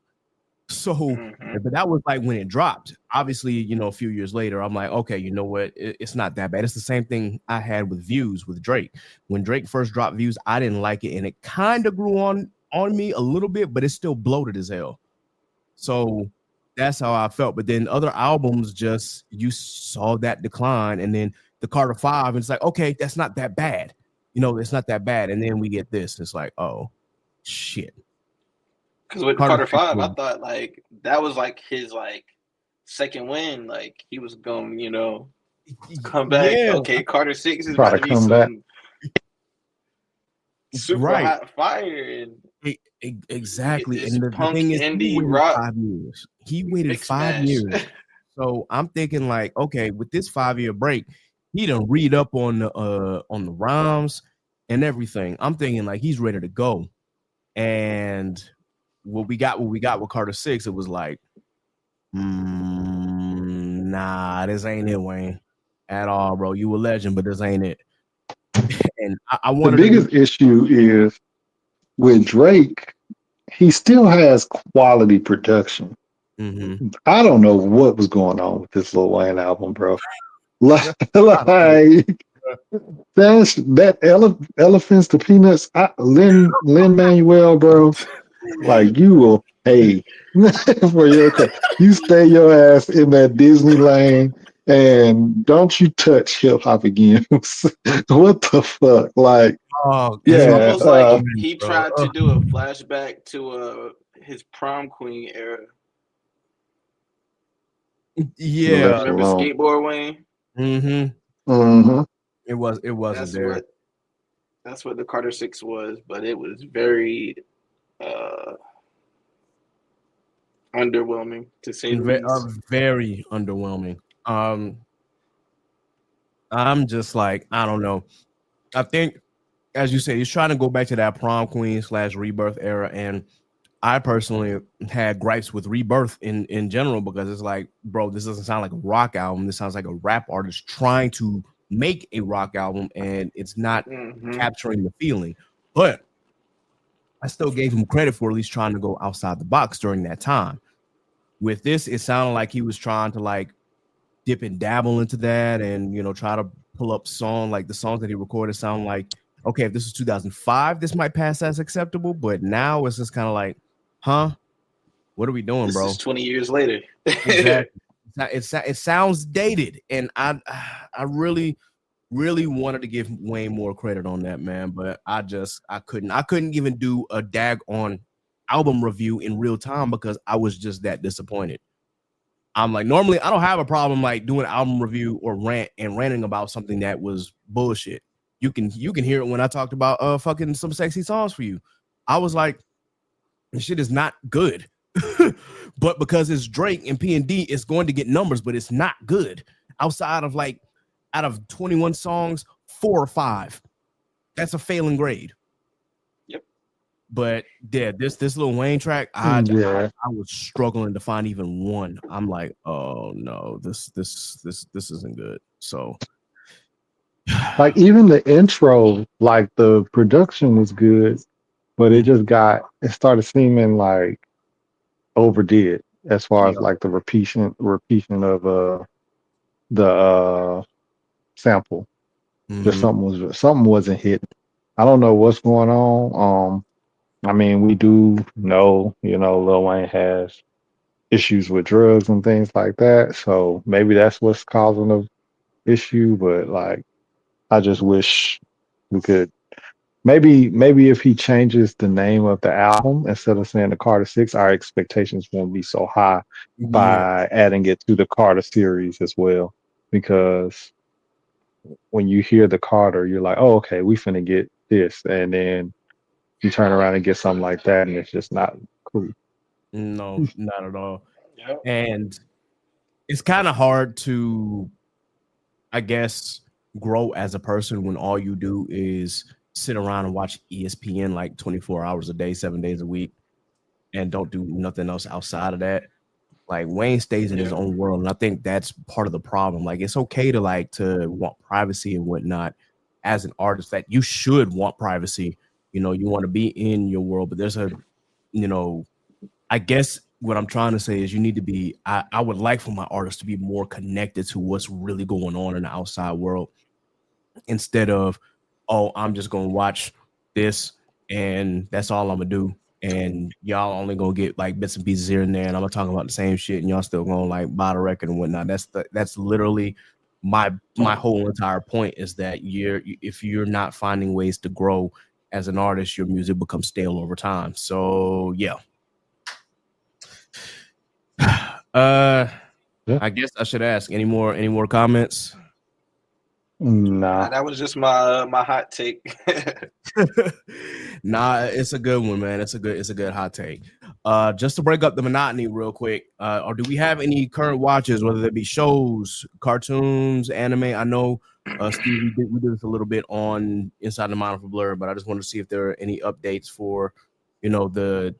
C: So, but that was like when it dropped. Obviously, a few years later, I'm like, okay, you know what? It's not that bad. It's the same thing I had with Views with Drake. When Drake first dropped Views, I didn't like it, and it kind of grew on me a little bit, but it's still bloated as hell. So that's how I felt. But then other albums, just you saw that decline, and then the Carter 5, and it's like, okay, that's not that bad. It's not that bad. And then we get this. It's like, oh, shit.
D: Because with Carter 5, I thought that was his second win. He was going, come back. Yeah. Okay, Carter 6 is about to be some super hot fire.
C: Exactly.
D: It's
C: And the
D: punk
C: thing is, he
D: indie
C: waited
D: rock
C: 5 years. He waited
D: mix
C: 5 years.
D: mash.
C: So I'm thinking like, okay, with this 5 year break, he done read up on the rhymes and everything. I'm thinking like he's ready to go. And what we got with Carter 6, it was like, nah, this ain't it, Wayne, at all, bro. You a legend, but this ain't it. And I
E: The
C: wanted to do.
E: biggest issue is with Drake, he still has quality production.
C: Mm-hmm.
E: I don't know what was going on with this Lil Wayne album, bro. Like,
C: I don't know.
E: that elephants to peanuts. Lin Manuel, bro. Like you will pay for your you stay your ass in that Disney lane and don't you touch hip hop again. What the fuck? Like,
C: Oh,
D: It's
E: yeah,
D: almost like he
C: bro.
D: tried to do a flashback to his prom queen era.
C: Yeah.
E: leave it
D: Remember
E: alone.
D: Skateboard Wayne?
C: Mm-hmm.
E: Hmm.
C: It wasn't
D: That's
C: there.
D: what the Carter 6 was, but it was very uh underwhelming to say the least.
C: Very underwhelming. Um, I'm just like, I don't know. I think, as you say, he's trying to go back to that prom queen / rebirth era, and I personally had gripes with rebirth in general because it's like, bro, this doesn't sound like a rock album. This sounds like a rap artist trying to make a rock album, and it's not
D: Mm-hmm.
C: capturing the feeling. But I still gave him credit for at least trying to go outside the box during that time. With this, it sounded like he was trying to like dip and dabble into that, and try to pull up the songs that he recorded sound like, okay, if this was 2005, this might pass as acceptable, but now it's just kind of like, huh, what are we doing,
D: This
C: bro?
D: is 20 years later.
C: Exactly. It sounds dated, and I really wanted to give Wayne more credit on that, man, but I couldn't even do a dag on album review in real time because I was just that disappointed. I'm like, normally I don't have a problem like doing an album review or ranting about something that was bullshit. You can hear it when I talked about fucking some sexy songs for you. I was like, this shit is not good. But because it's Drake and P&D, it's going to get numbers, but it's not good. Out of 21 songs, 4 or 5. That's a failing grade.
D: Yep.
C: But yeah, this Lil Wayne track, I was struggling to find even one. I'm like, oh no, this isn't good. So
E: like even the intro, like the production was good, but it started seeming like overdid as far as
C: yeah.
E: like the repeating of the sample. Just
C: Mm-hmm.
E: something wasn't hitting. I don't know what's going on. I mean, we do know, Lil Wayne has issues with drugs and things like that. So maybe that's what's causing the issue. But like, I just wish we could maybe if he changes the name of the album instead of saying the Carter Six, our expectations won't be so high
C: Yeah.
E: by adding it to the Carter series as well. Because when you hear the Carter, you're like, oh, okay, we finna get this, and then you turn around and get something like that, and it's just not cool.
C: No, not at all.
D: Yep.
C: And it's kind of hard to, I guess, grow as a person when all you do is sit around and watch ESPN like 24 hours a day, 7 days a week, and don't do nothing else outside of that. Like Wayne stays in his
D: Yeah.
C: own world, and I think that's part of the problem. Like it's okay to want privacy and whatnot as an artist. That you should want privacy. You want to be in your world, but there's you know, I guess what I'm trying to say is you need to be. I would like for my artists to be more connected to what's really going on in the outside world instead of, oh, I'm just gonna watch this and that's all I'm gonna do. And y'all only gonna get like bits and pieces here and there, and I'm gonna talk about the same shit, and y'all still gonna like buy the record and whatnot. That's literally my whole entire point is that if you're not finding ways to grow as an artist, your music becomes stale over time. So yeah.
E: Yeah.
C: I guess I should ask any more comments.
E: Nah.
D: That was just my hot take.
C: Nah, it's a good one, man. It's a good hot take. Just to break up the monotony real quick, or do we have any current watches, whether they be shows, cartoons, anime? I know, Steve, we did this a little bit on Inside the Mind for Blur, but I just wanted to see if there are any updates for, the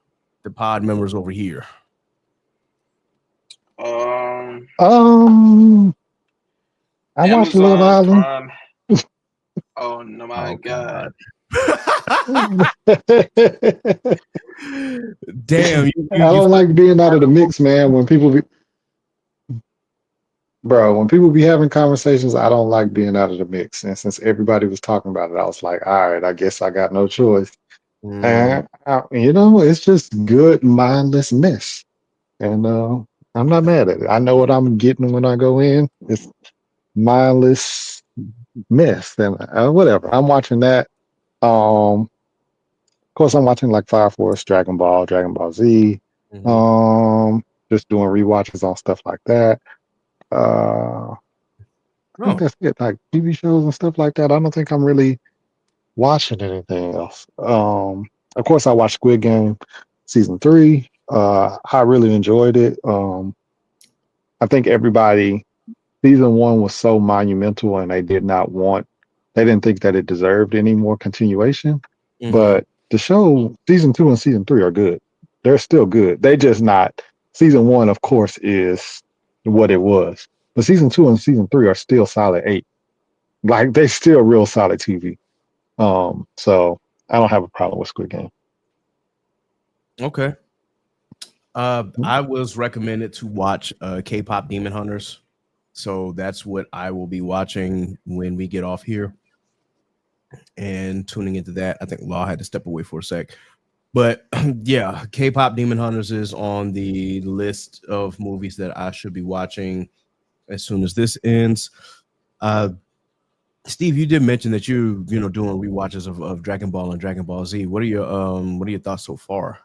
C: pod members over here.
E: I watched Love
D: Amazon
E: Island.
D: Prime. Oh no, my God.
C: Damn,
E: I don't like being out of the mix, man. When people be having conversations, I don't like being out of the mix. And since everybody was talking about it, I was like, all right, I guess I got no choice. And it's just good mindless mess. And I'm not mad at it. I know what I'm getting when I go in. It's mindless mess. And whatever. I'm watching that. Of course, I'm watching like Fire Force, Dragon Ball Z. Just doing rewatches on stuff like that. I think that's it. Like TV shows and stuff like that. I don't think I'm really watching anything else. Of course, I watched Squid Game season 3. I really enjoyed it. I think season 1 was so monumental, and they didn't think that it deserved any more continuation. But the show, season 2 and season 3 are good. They're still good. They just not. Season 1, of course, is what it was. But season 2 and season 3 are still solid 8. Like, they still real solid TV. So I don't have a problem with Squid Game.
C: Okay. I was recommended to watch K-pop Demon Hunters. So that's what I will be watching when we get off here and tuning into that. I think Law had to step away for a sec. But yeah, K-pop Demon Hunters is on the list of movies that I should be watching as soon as this ends. Steve, you did mention that you're doing rewatches of Dragon Ball and Dragon Ball Z. What are your thoughts so far?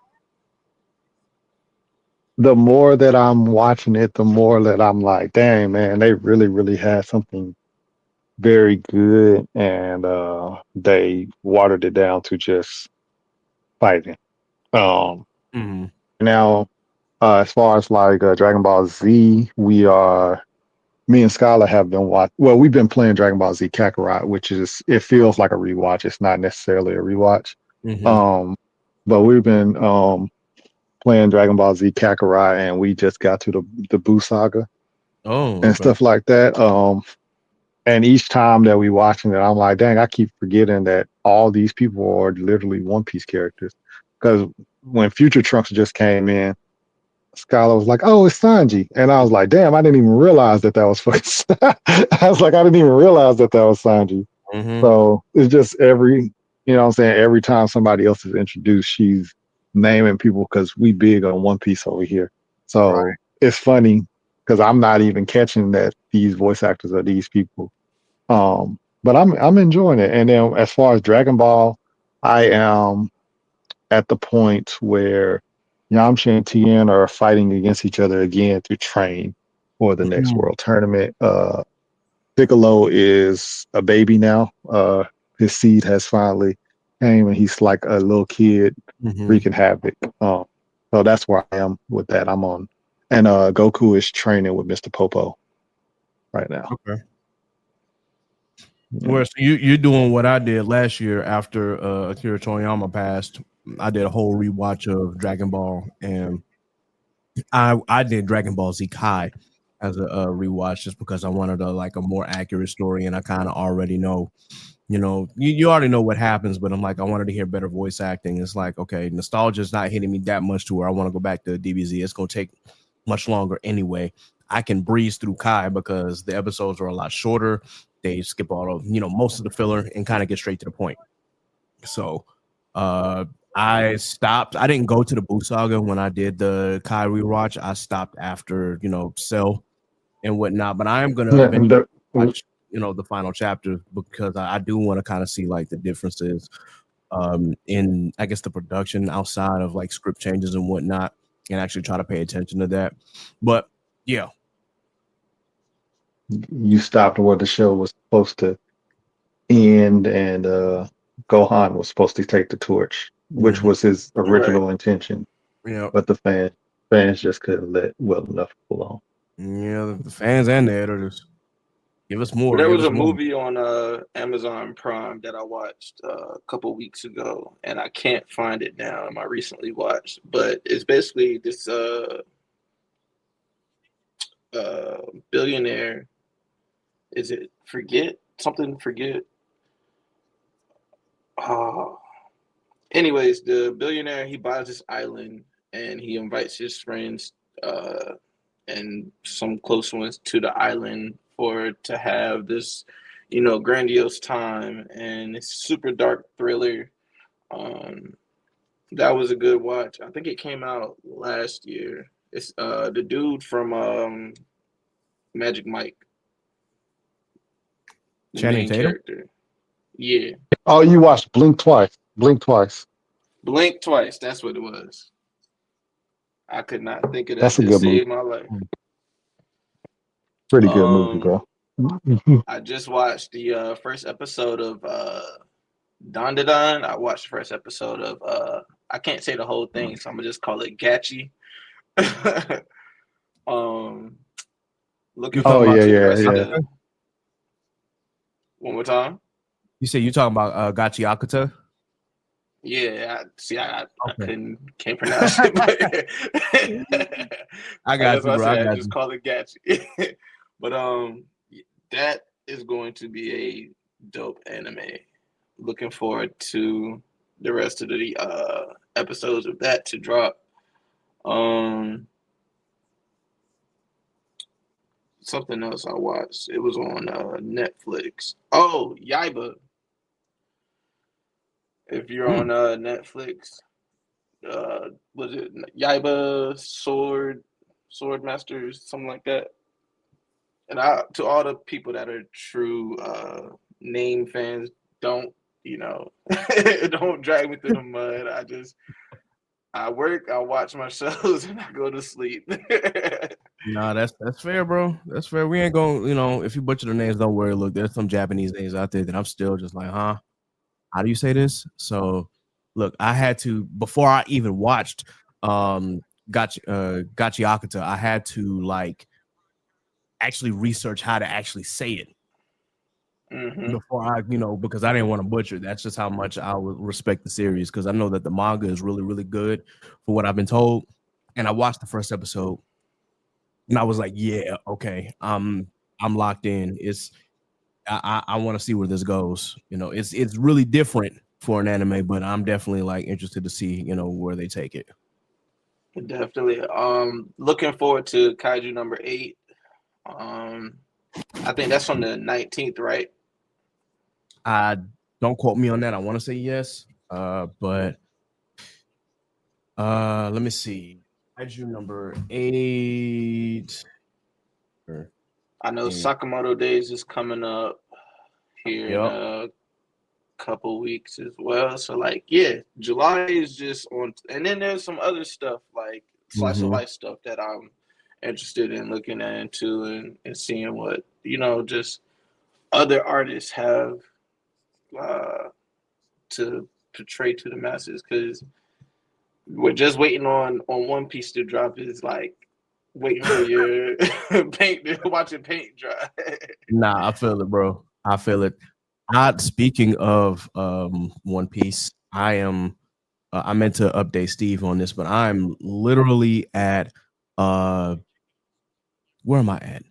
E: The more that I'm watching it, the more that I'm like, dang, man, they really, really had something very good, and they watered it down to just fighting. Now, as far as like Dragon Ball Z, me and Skylar have been we've been playing Dragon Ball Z Kakarot, which it feels like a rewatch. It's not necessarily a rewatch. But we've been playing Dragon Ball Z Kakarot, and we just got to the Buu saga and stuff like that. And each time that we watching it, I'm like, dang, I keep forgetting that all these people are literally One Piece characters. Because when Future Trunks just came in, Skylar was like, "Oh, it's Sanji," and I was like, "Damn, I didn't even realize that was fucking." I was like, "I didn't even realize that was Sanji." So it's just every time somebody else is introduced, she's naming people because we big on One Piece over here. So It's funny because I'm not even catching that these voice actors are these people. But I'm enjoying it. And then as far as Dragon Ball, I am at the point where Yamcha and Tien are fighting against each other again to train for the next world tournament. Piccolo is a baby now. His seed has finally came, and he's like a little kid wreaking havoc. So that's where I am with that. I'm on, and Goku is training with Mr. Popo right now.
C: Okay. Well, so you're doing what I did last year after Akira Toriyama passed. I did a whole rewatch of Dragon Ball, and I did Dragon Ball Z Kai as a rewatch just because I wanted a more accurate story, and I kind of already know, you already know what happens, but I'm like, I wanted to hear better voice acting. It's like, okay, nostalgia is not hitting me that much to where I want to go back to DBZ. It's going to take much longer anyway. I can breeze through Kai because the episodes are a lot shorter. They skip all of, most of the filler and kind of get straight to the point. So I stopped. I didn't go to the Buu saga when I did the Kai rewatch. I stopped after, Cell and whatnot. But I am going to watch, the final chapter because I do want to kind of see like the differences in, I guess, the production outside of like script changes and whatnot, and actually try to pay attention to that. But yeah.
E: you stopped where the show was supposed to end, and Gohan was supposed to take the torch, which was his
D: Right.
E: original intention.
C: Yeah,
E: But the fans just couldn't let well enough alone.
C: yeah. The fans and the editors give us more.
D: There
C: Give
D: was
C: us
D: a
C: more.
D: movie on Amazon Prime that I watched a couple weeks ago, and I can't find it now in my recently watched. But it's basically this billionaire. Is it Forget something? Forget. Oh. Anyways, the billionaire, he buys this island and he invites his friends and some close ones to the island for to have this, grandiose time. And it's super dark thriller. Um, that was a good watch. I think it came out last year. It's the dude from Magic Mike, the
C: Channing
D: main
C: Tatum.
D: character. Yeah,
E: Oh, you watched Blink Twice. Blink Twice.
D: Blink Twice. That's what it was. I could not think of that
E: That's a
D: to
E: good movie.
D: save my life.
E: Pretty good movie,
D: Um,
E: bro.
D: I just watched the first episode of Don Da Don. I watched the first episode of I can't say the whole thing, so I'm gonna just call it Gatchy. um,
C: You
D: looking
E: Oh
C: talking about?
D: forward
E: yeah,
D: to the
E: yeah,
D: rest of
E: yeah.
D: the one more time.
C: You say you talking about Gachi Akuta?
D: Yeah, I
C: Okay,
D: can't pronounce it, but
C: I got
D: that's
C: you,
D: why I
C: bro. I
D: said I
C: got
D: just
C: you.
D: call it Gatchy. But that is going to be a dope anime. Looking forward to the rest of the episodes of that to drop. Um, something else I watched. It was on Netflix. Oh, Yaiba. If you're
C: Hmm.
D: on Netflix, was it Yaiba Sword Masters, something like that? And to all the people that are true name fans, don't don't drag me through the mud. I work, I watch my shows, and I go to sleep.
C: Nah, that's fair, bro. That's fair. We ain't going. If you butcher the names, don't worry. Look, there's some Japanese names out there that I'm still just like, huh? How do you say this? So, look, I had to before I even watched Gachi Akuta, I had to like actually research how to actually say it
D: hmm
C: before because I didn't want to butcher. That's just how much I would respect the series because I know that the manga is really, really good for what I've been told. And I watched the first episode and I was like, yeah, okay, I'm locked in. I want to see where this goes. It's really different for an anime, but I'm definitely like interested to see where they take it.
D: Definitely. Looking forward to Kaiju number 8. Um, I think that's on the 19th, right?
C: I Don't quote me on that. I want to say yes, but let me see. Kaiju number 8.
D: I know
C: 8.
D: Sakamoto Days is coming up here in
C: Yep.
D: a couple weeks as well. So like, yeah, July is just on, and then there's some other stuff like slice of
C: Mm-hmm.
D: life stuff that I'm interested in looking into and seeing what just other artists have uh, to portray to the masses because we're just waiting on One Piece to drop is like waiting for your paint watching paint dry.
C: Nah, I feel it, bro. I feel it. Speaking of One Piece, I meant to update Steve on this, but I'm literally at where am I at?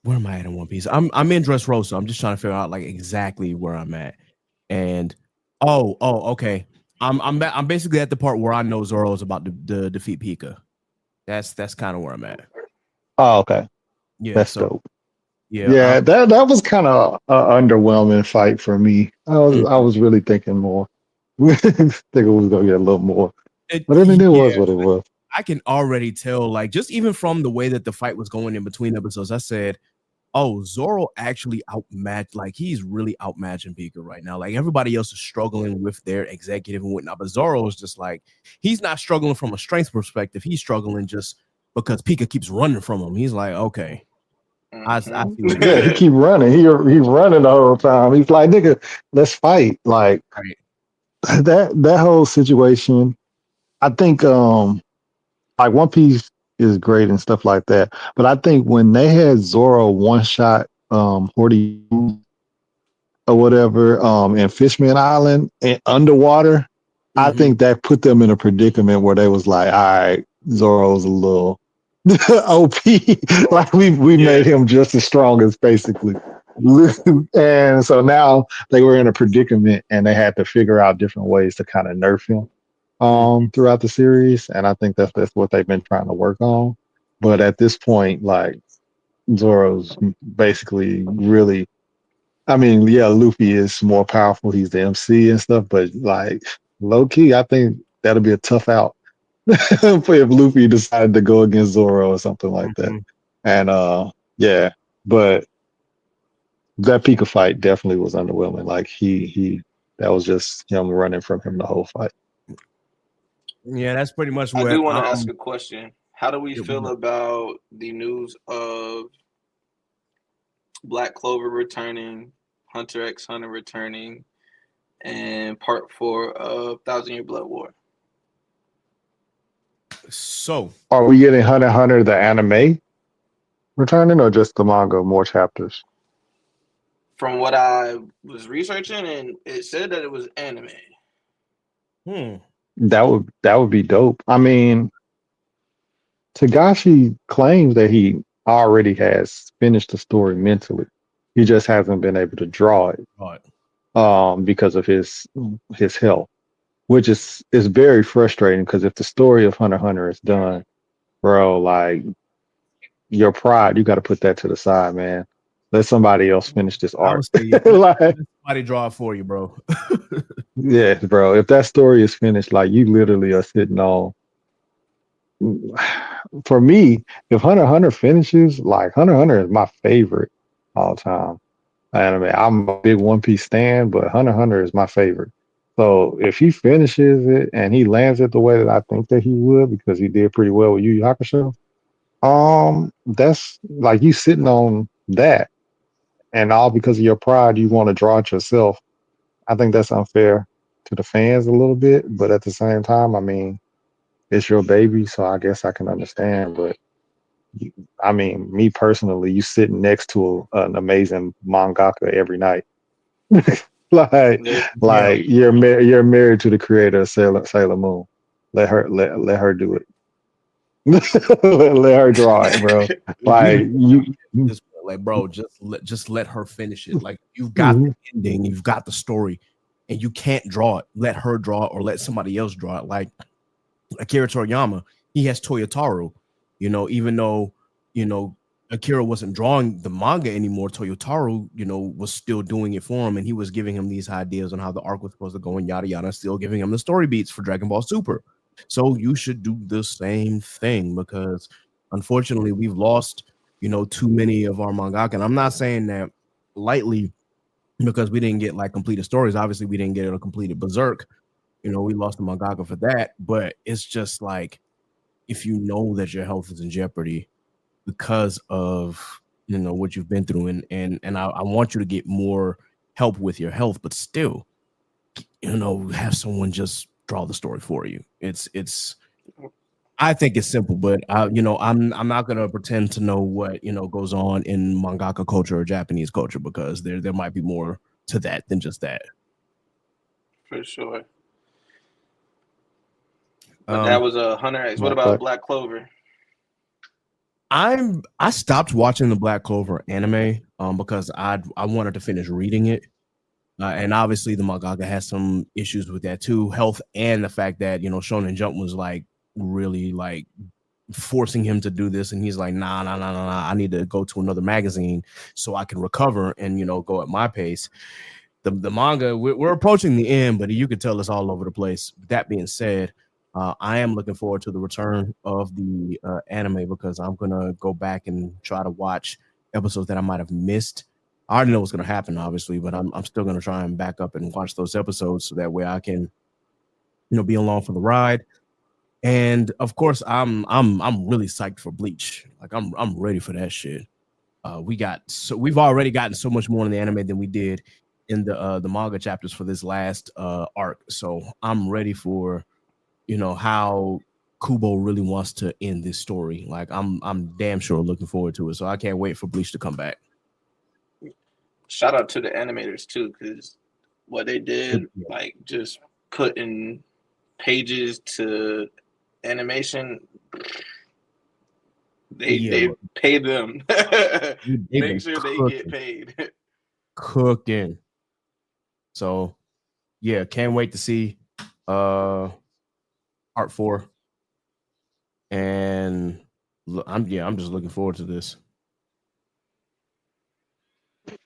C: Where am I at in One Piece? I'm in Dressrosa. I'm just trying to figure out like exactly where I'm at. And okay. I'm basically at the part where I know Zoro is about to defeat Pika. That's kind of where I'm at.
E: Oh, okay.
C: Yeah.
E: That's
C: So
E: dope.
C: yeah.
E: Yeah, that was kind of an underwhelming fight for me. I was really thinking more. Thinking we was gonna get a little more, but I mean, it was
C: Yeah.
E: what it was.
C: I can already tell, like, just even from the way that the fight was going in between episodes, I said, oh, Zoro actually outmatched, like, he's really outmatching Pika right now. Like, everybody else is struggling with their executive and whatnot, but Zoro is just like, he's not struggling from a strength perspective. He's struggling just because Pika keeps running from him. He's like, okay, I see what you're
E: Yeah, he
C: doing.
E: keep running. He running the whole time. He's like, nigga, let's fight. Like
C: Right.
E: that whole situation. I think like One Piece is great and stuff like that. But I think when they had Zoro one shot Horty or whatever in Fishman Island and underwater, I
C: Mm-hmm.
E: think that put them in a predicament where they was like, all right, Zoro's a little OP. Like we
D: Yeah.
E: made him just as strong as basically. And so now they were in a predicament and they had to figure out different ways to kind of nerf him throughout the series. And I think that's what they've been trying to work on. But at this point, like Zoro's basically really, I mean, yeah, Luffy is more powerful. He's the MC and stuff, but like low key, I think that'll be a tough out for if Luffy decided to go against Zoro or something like that.
C: Mm-hmm.
E: And yeah, but that Pika fight definitely was underwhelming. Like he that was just him running from him the whole fight.
C: Yeah, that's pretty much
D: I
C: what
D: do want to ask a question. How do we
C: it
D: feel
C: was.
D: about the news of Black Clover returning, Hunter x Hunter returning, and part 4 of Thousand Year Blood War?
C: So
E: Are we getting Hunter x Hunter the anime returning or just the manga, more chapters?
D: From what I was researching, and it said that it was anime.
E: That would be dope. I mean, Tagashi claims that he already has finished the story mentally. He just hasn't been able to draw it
C: Right.
E: because of his health, which is very frustrating because if the story of Hunter x Hunter is done, bro, like your pride, you got to put that to the side, man. Let somebody else finish this
C: I
E: arc.
C: would say
E: Like,
C: let somebody draw it for you, bro.
E: yeah, bro. If that story is finished, like you literally are sitting on. For me, if Hunter x Hunter finishes, like Hunter x Hunter is my favorite all time anime. I'm a big One Piece stan, but Hunter x Hunter is my favorite. So if he finishes it and he lands it the way that I think that he would, because he did pretty well with Yu Yu Hakusho, that's like you sitting on that, and all because of your pride, you want to draw it yourself. I think that's unfair to the fans a little bit, but at the same time, I mean, it's your baby, so I guess I can understand. But I mean, me personally, you sitting next to an amazing mangaka every night, like
D: Yeah.
C: Yeah.
E: you're married to the creator of Sailor Moon. Let her do it. Let her draw it, bro.
C: We
E: Like
C: were
E: you.
C: this like, bro, just let her finish it. Like you've got
E: Mhm.
C: the ending, you've got the story, and you can't draw it. Let her draw it or let somebody else draw it. Like Akira Toriyama, he has Toyotaro. Even though Akira wasn't drawing the manga anymore, Toyotaro, was still doing it for him, and he was giving him these ideas on how the arc was supposed to go and yada yada, still giving him the story beats for Dragon Ball Super. So you should do the same thing because unfortunately we've lost, too many of our mangaka. And I'm not saying that lightly because we didn't get like completed stories. Obviously, we didn't get a completed Berserk. We lost the mangaka for that, but it's just like if you know that your health is in jeopardy because of what you've been through, and I want you to get more help with your health, but still, have someone just draw the story for you. It's I think it's simple, but I'm not gonna pretend to know what goes on in mangaka culture or Japanese culture because there might be more to that than just that.
D: For sure. But that was a Hunter X. What about Black Clover?
C: I stopped watching the Black Clover anime because I wanted to finish reading it. And obviously the mangaka has some issues with that too, health and the fact that Shonen Jump was like really like forcing him to do this, and he's like, nah, I need to go to another magazine so I can recover and go at my pace. The manga, we're approaching the end, but you could tell it's all over the place. That being said, I am looking forward to the return of the anime because I'm gonna go back and try to watch episodes that I might have missed. I already know what's gonna happen, obviously, but I'm still gonna try and back up and watch those episodes so that way I can be along for the ride. And of course, I'm really psyched for Bleach. Like I'm ready for that shit. We've already gotten so much more in the anime than we did in the manga chapters for this last arc. So I'm ready for how Kubo really wants to end this story. Like I'm damn sure looking forward to it. So I can't wait for Bleach to come back.
D: Shout out to the animators too, because what they did, like just putting pages to animation, they pay them. Make sure they get paid.
C: Cooking. So yeah, can't wait to see part 4. And I'm just looking forward to this.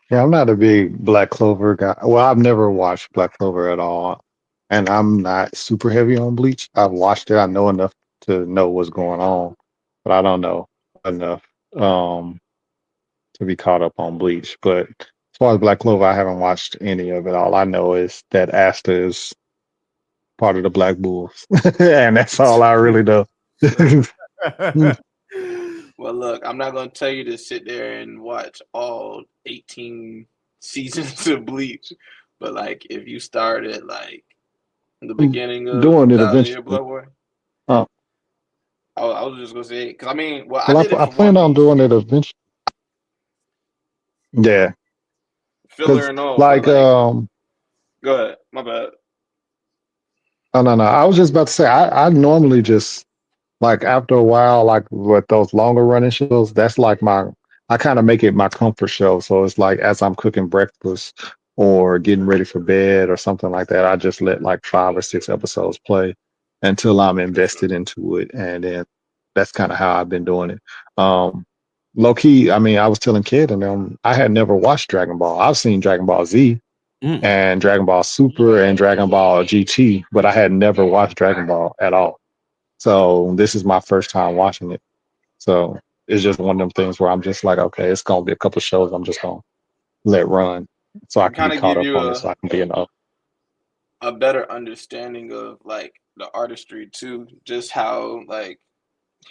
E: Yeah, I'm not a big Black Clover guy. Well, I've never watched Black Clover at all, and I'm not super heavy on Bleach. I've watched it. I know enough to know what's going on, but I don't know enough to be caught up on Bleach. But as far as Black Clover, I haven't watched any of it. All I know is that Asta is part of the Black Bulls, and that's all I really know.
D: Well, look, I'm not going to tell you to sit there and watch all 18 seasons of Bleach, but like if you start at like the beginning of
E: doing it
D: 1,000 Year
E: eventually.
D: Blood War,
E: Oh,
D: I was just going to say, because I mean, well,
E: well,
D: I did it
E: I
D: for
E: plan
D: One
E: on
D: Piece,
E: doing it eventually. Yeah,
D: filler
E: because
D: and all, but
E: like
D: like, go ahead, my bad.
E: oh no, I was just about to say I normally just like after a while, like with those longer running shows, that's like I kind of make it my comfort show. So it's like as I'm cooking breakfast or getting ready for bed or something like that, I just let like 5 or 6 episodes play until I'm invested into it. And then that's kind of how I've been doing it. Low key, I mean, I was telling Kid and them, I had never watched Dragon Ball. I've seen Dragon Ball Z and Dragon Ball Super and Dragon Ball GT, but I had never watched Dragon Ball at all. So this is my first time watching it. So it's just one of them things where I'm just like, okay, it's gonna be a couple of shows I'm just gonna let run so I
D: To
E: can be
D: kind of
E: caught
D: give
E: up
D: you
E: on it, so I can be enough.
D: a better understanding of like the artistry too, just how like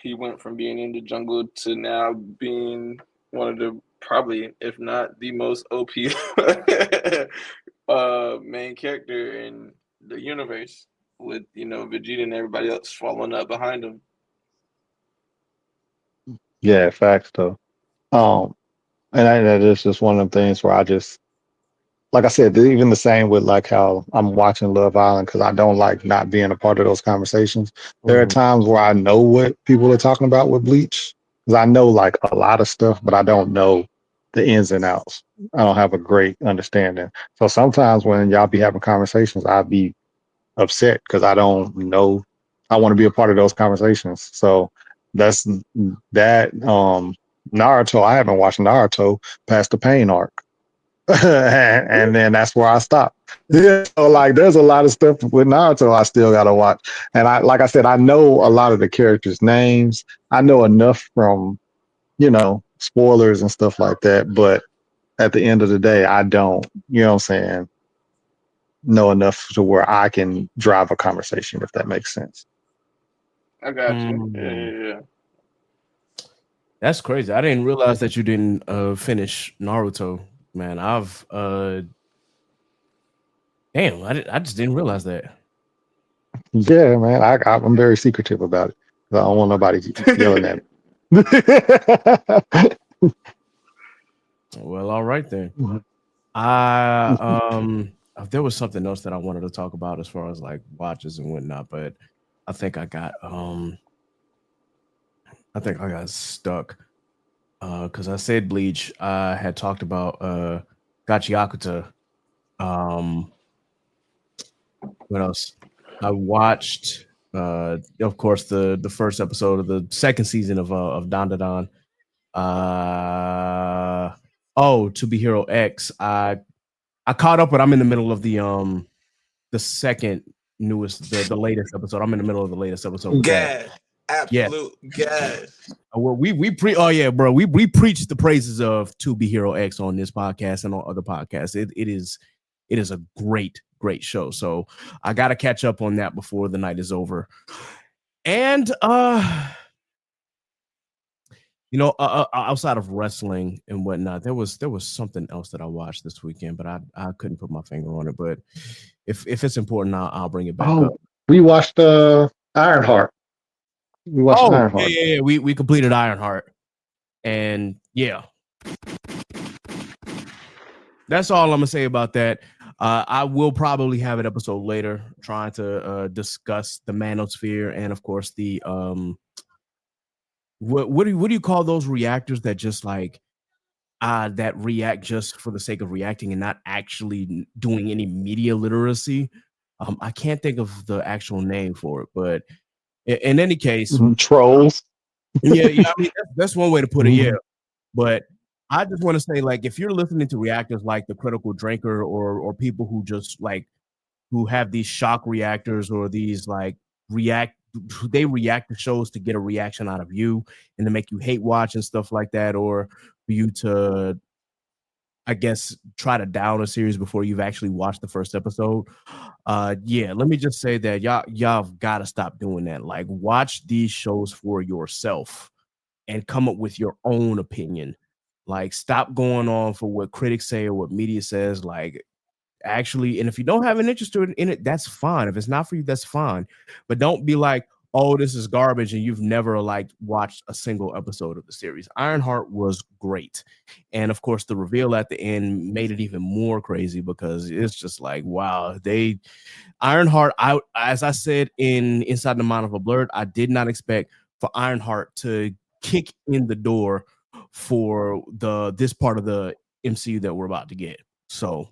D: he went from being in the jungle to now being one of the probably, if not the most OP main character in the universe, with Vegeta and everybody else following up behind him.
E: Yeah, facts though. Um, and that is just one of them things where I just like I said, even the same with like how I'm watching Love Island because I don't like not being a part of those conversations. There are times where I know what people are talking about with Bleach because I know like a lot of stuff, but I don't know the ins and outs. I don't have a great understanding. So sometimes when y'all be having conversations, I'd be upset because I don't know. I want to be a part of those conversations. So that's that. Naruto, I haven't watched Naruto past the pain arc. And then that's where I stopped. Yeah, so like there's a lot of stuff with Naruto I still gotta watch. And like I said, I know a lot of the characters' names. I know enough from, spoilers and stuff like that. But at the end of the day, I don't, what I'm saying, know enough to where I can drive a conversation, if that makes sense.
D: I got you. Yeah.
C: That's crazy. I didn't realize that you didn't finish Naruto, man. I just didn't realize that.
E: Yeah, man. I'm very secretive about it. I don't want nobody yelling at me.
C: Well, all right then. I there was something else that I wanted to talk about as far as like watches and whatnot, but I think I got stuck because I said Bleach. I had talked about Gachiakuta. What else? I watched of course the first episode of the second season of Dandadan. To Be Hero X. I caught up, but I'm in the middle of the second newest, the latest episode. I'm in the middle of the latest episode with that.
D: Absolute gas.
C: Well, oh yeah, bro. We preach the praises of To Be Hero X on this podcast and on other podcasts. It is a great show. So I gotta catch up on that before the night is over. And outside of wrestling and whatnot, there was something else that I watched this weekend, but I couldn't put my finger on it. But if it's important, I'll bring it back up.
E: Oh, we watched Ironheart. We watched Ironheart.
C: Yeah. We completed Ironheart, and yeah, that's all I'm gonna say about that. I will probably have an episode later trying to discuss the manosphere and, of course, the what do you call those reactors that just like that react just for the sake of reacting and not actually doing any media literacy? I can't think of the actual name for it, but in any case,
E: Trolls.
C: yeah, I mean that's one way to put it. Yeah, but I just want to say, like, if you're listening to reactors like the Critical Drinker or people who just like who have these shock reactors or these like they react to shows to get a reaction out of you and to make you hate watch and stuff like that, or for you to, I guess, try to down a series before you've actually watched the first episode. Yeah, let me just say that y'all got to stop doing that. Like, watch these shows for yourself and come up with your own opinion. Like, stop going on for what critics say or what media says. Like, actually, and if you don't have an interest in it, that's fine. If it's not for you, that's fine. But don't be like, oh, this is garbage, and you've never like watched a single episode of the series. Ironheart was great, and of course, the reveal at the end made it even more crazy because it's just like, wow, Ironheart. As I said in Inside the Mind of a Blurred, I did not expect for Ironheart to kick in the door for this part of the MCU that we're about to get. So,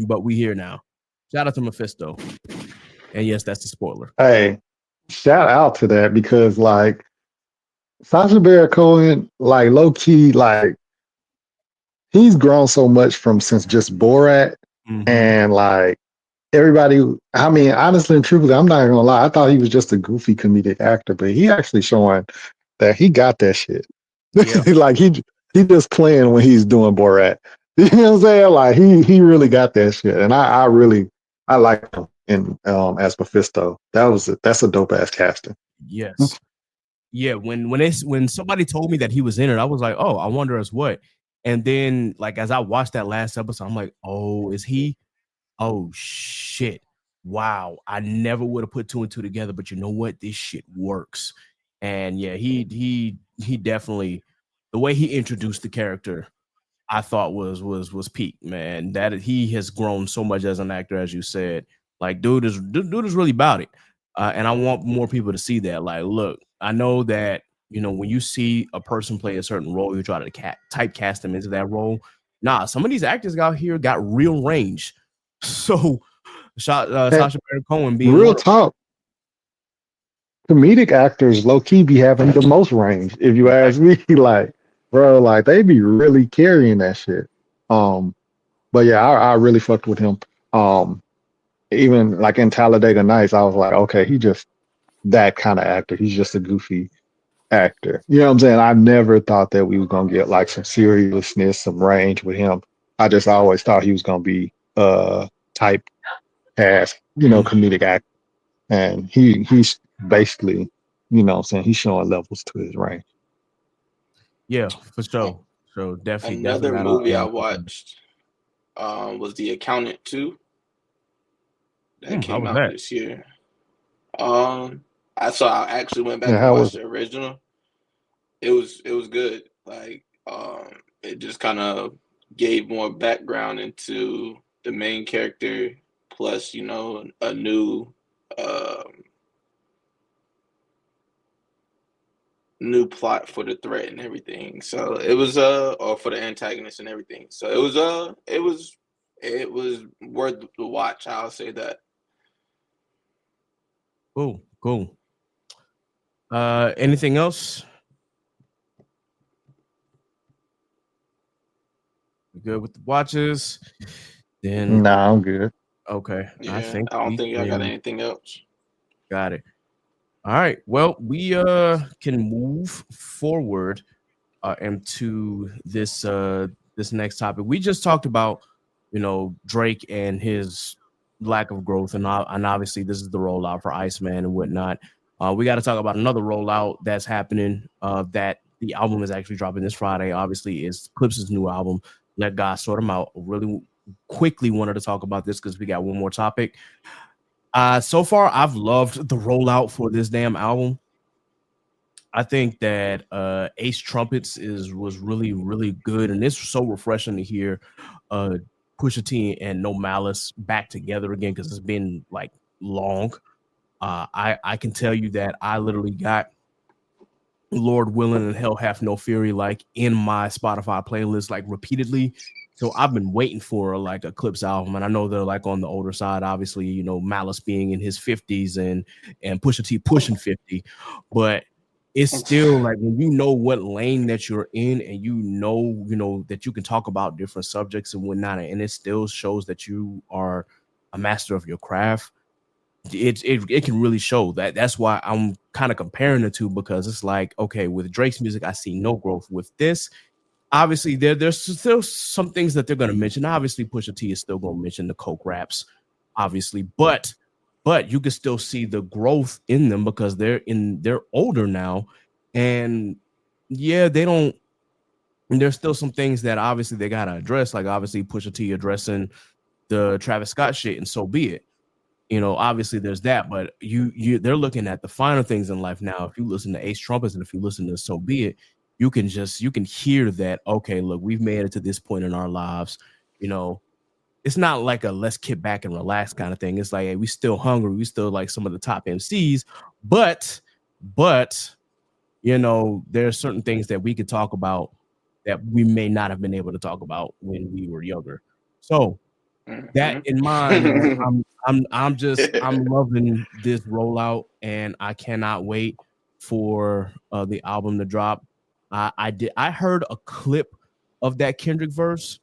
C: but we here now. Shout out to Mephisto, and yes, that's the spoiler.
E: Hey, shout out to that because like Sacha Baron Cohen, like low key, like he's grown so much since just Borat, and like everybody. I mean, honestly and truthfully, I'm not gonna lie. I thought he was just a goofy comedic actor, but he actually showing that he got that shit.
C: Yeah.
E: Like he just playing when he's doing Borat. You know what I'm saying? Like he really got that shit, and I really like him in as Mephisto. That's a dope ass casting.
C: Yes. Yeah. When somebody told me that he was in it, I was like, oh, I wonder as what. And then, like, as I watched that last episode, I'm like, oh, is he? Oh shit! Wow, I never would have put two and two together. But you know what? This shit works. And yeah, he definitely, the way he introduced the character, I thought was peak, man. That he has grown so much as an actor, as you said. Like, dude is really about it, and I want more people to see that. Like, look, I know that when you see a person play a certain role, you try to typecast them into that role. Nah, some of these actors out here got real range. So, Sacha Baron Cohen being
E: real talk. Comedic actors low key be having the most range. If you ask me, like, bro, like they be really carrying that shit. But yeah, I really fucked with him. Even like in Talladega Nights, I was like, okay, he just that kind of actor. He's just a goofy actor. You know what I'm saying? I never thought that we was gonna get like some seriousness, some range with him. I just always thought he was gonna be type cast, comedic actor. And he's basically, what I'm saying, he's showing levels to his range.
C: Yeah, for sure. So definitely.
D: Another movie I watched was The Accountant 2. That came out this year. I actually went back and watched the original. It was good. Like it just kind of gave more background into the main character, plus a new plot for the threat and everything. So it was or for the antagonist and everything. So it was worth the watch. I'll say that.
C: Cool. Anything else? Good with the watches? Then
E: nah, I'm good.
C: Okay.
D: Yeah, I don't think I got anything else.
C: Got it. All right. Well, we can move forward into this next topic. We just talked about Drake and his lack of growth, and obviously this is the rollout for Iceman and whatnot. We got to talk about another rollout that's happening. That the album is actually dropping this Friday. Obviously, is Clips' new album. Let God Sort Them Out. Really quickly wanted to talk about this because we got one more topic. So far, I've loved the rollout for this damn album. I think that Ace Trumpets was really, really good, and it's so refreshing to hear Pusha T and No Malice back together again because it's been like long. I can tell you that I literally got Lord Willing and Hell Hath No Fury like in my Spotify playlist like repeatedly. So I've been waiting for like a Clips album, and I know they're like on the older side. Obviously, you know, Malice being in his 50s and Pusha T pushing 50, but it's still like when you know what lane that you're in, and you know that you can talk about different subjects and whatnot, and it still shows that you are a master of your craft. It can really show that. That's why I'm kind of comparing the two, because it's like, okay, with Drake's music, I see no growth. With this, obviously there's still some things that they're going to mention. Obviously, Pusha T is still going to mention the coke raps, obviously, but you can still see the growth in them because they're older now, and yeah, they don't. There's still some things that obviously they gotta address, like obviously Pusha T addressing the Travis Scott shit, and so be it. You know, obviously there's that, but they're looking at the finer things in life now. If you listen to Ace Trumpets and if you listen to So Be It, you can hear that, okay, look, we've made it to this point in our lives. You know, it's not like a let's kick back and relax kind of thing. It's like, hey, we still hungry, we still like some of the top MCs, but you know, there are certain things that we could talk about that we may not have been able to talk about when we were younger. So that in mind, man, I'm loving this rollout, and I cannot wait for the album to drop. I heard a clip of that Kendrick verse.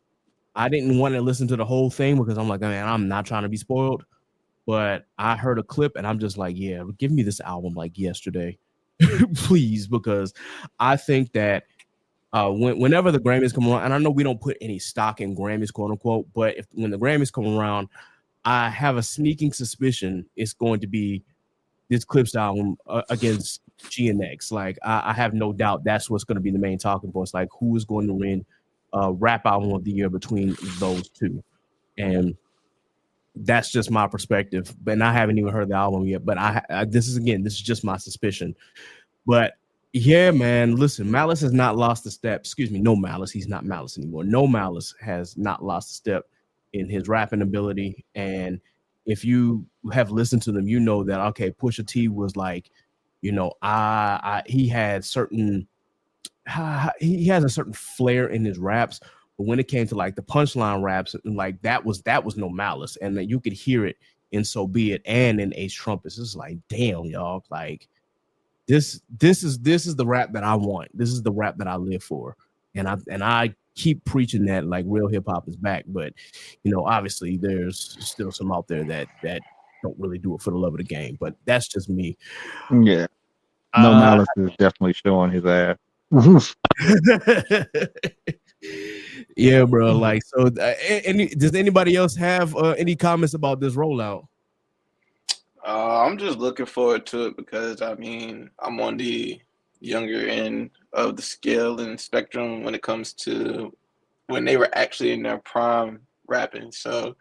C: I didn't want to listen to the whole thing because I'm like, man, I'm not trying to be spoiled. But I heard a clip, and I'm just like, yeah, give me this album like yesterday, please, because I think that whenever the Grammys come around, and I know we don't put any stock in Grammys, quote unquote, but when the Grammys come around, I have a sneaking suspicion it's going to be this Clips album against GNX. Like I have no doubt that's what's going to be the main talking points. Like who is going to win rap album of the year between those two, and that's just my perspective. But I haven't even heard the album yet. But this is just my suspicion. But yeah, man, listen, Malice has not lost a step. Excuse me, No Malice. He's not Malice anymore. No Malice has not lost a step in his rapping ability. And if you have listened to them, you know that, okay, Pusha T was like, you know, he had certain, he has a certain flair in his raps. But when it came to like the punchline raps, like that was No Malice. And that you could hear it in So Be It and in Ace Trumpets. It's like, damn, y'all, like, this is the rap that I want. This is the rap that I live for, and I keep preaching that like real hip hop is back. But you know, obviously, there's still some out there that don't really do it for the love of the game. But that's just me.
E: Yeah, No Malice is definitely showing his ass.
C: Yeah, bro. Like, so, does anybody else have any comments about this rollout?
D: I'm just looking forward to it because I mean I'm on the younger end of the scale and spectrum when it comes to when they were actually in their prime rapping. So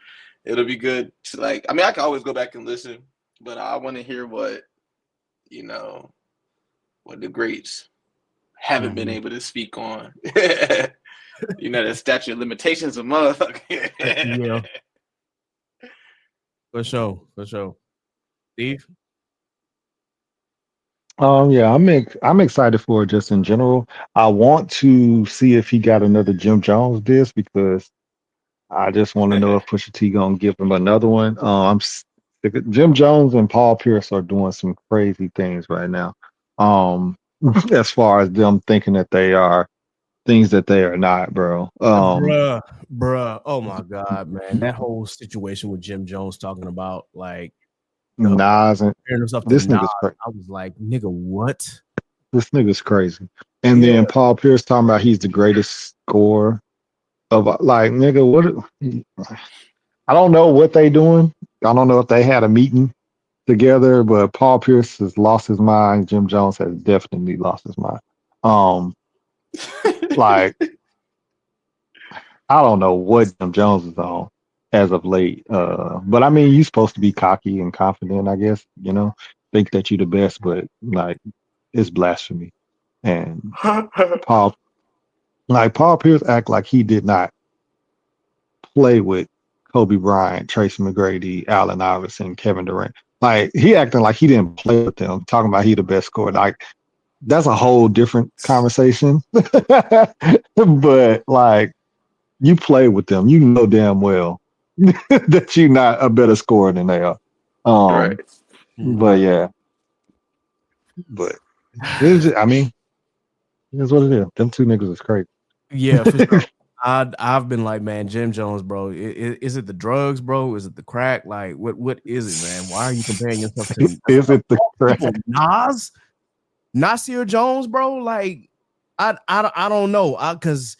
D: it'll be good to like. I mean, I can always go back and listen, but I want to hear what what the greats haven't been able to speak on. You know, the statute of limitations of motherfucker.
C: Yeah, for sure. Steve?
E: Yeah, I'm excited for it just in general. I want to see if he got another Jim Jones disc because I just want to know if Pusha T gonna give him another one. Jim Jones and Paul Pierce are doing some crazy things right now. As far as them thinking that they are things that they are not, bro.
C: Bruh. Oh my God, man. That whole situation with Jim Jones talking about like
E: Nas and
C: himself to
E: this
C: Nas,
E: nigga's crazy.
C: I was like, nigga, what?
E: This nigga's crazy. And then Paul Pierce talking about he's the greatest scorer of like nigga. What? I don't know what they doing. I don't know if they had a meeting together, but Paul Pierce has lost his mind. Jim Jones has definitely lost his mind. Um, like I don't know what Jim Jones is on as of late. But I mean, you're supposed to be cocky and confident, I guess. Think that you're the best, but like it's blasphemy. And Paul, Paul Pierce, act like he did not play with Kobe Bryant, Tracy McGrady, Allen Iverson, Kevin Durant. Like he acting like he didn't play with them, talking about he the best scorer. Like that's a whole different conversation. But like you play with them, you know damn well that you're not a better scorer than they are.
D: Right.
E: But yeah, but I mean, it's what it is. Them two niggas is crazy.
C: Yeah, for sure. I've been like, man, Jim Jones, bro. Is it the drugs, bro? Is it the crack? Like, what is it, man? Why are you comparing yourself to
E: Is it the crack?
C: Nas, Nasir Jones, bro? Like, I don't know, because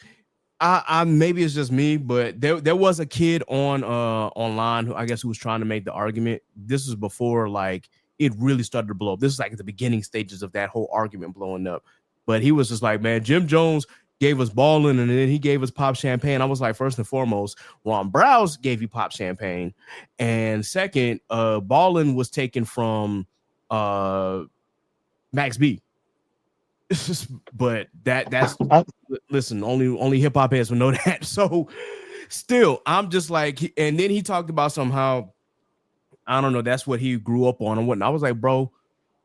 C: I maybe it's just me, but there was a kid on online who was trying to make the argument. This was before like it really started to blow up. This is like at the beginning stages of that whole argument blowing up. But he was just like, man, Jim Jones gave us balling and then he gave us pop champagne. I was like, first and foremost, Ron Browse gave you pop champagne. And second, balling was taken from Max B. But that's listen, only hip hop heads will know that. So still, I'm just like, and then he talked about somehow, I don't know, that's what he grew up on and whatnot. I was like, bro,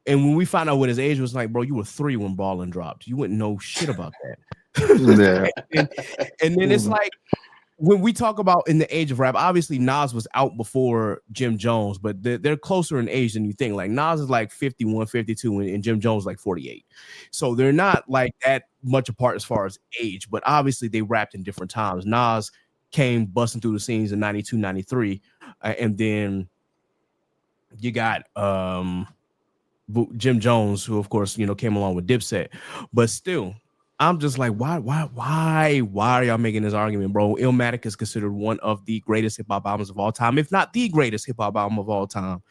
C: and when we found out what his age was, like, bro, you were 3 when Ballin dropped. You wouldn't know shit about that.
E: Yeah.
C: and then it's like when we talk about in the age of rap, obviously Nas was out before Jim Jones, but they're closer in age than you think. Like Nas is like 51, 52, and Jim Jones is like 48. So they're not like that much apart as far as age, but obviously they rapped in different times. Nas came busting through the scenes in 92, 93, and then you got Jim Jones, who of course came along with Dipset, but still, I'm just like, why are y'all making this argument, bro? Illmatic is considered one of the greatest hip hop albums of all time, if not the greatest hip hop album of all time.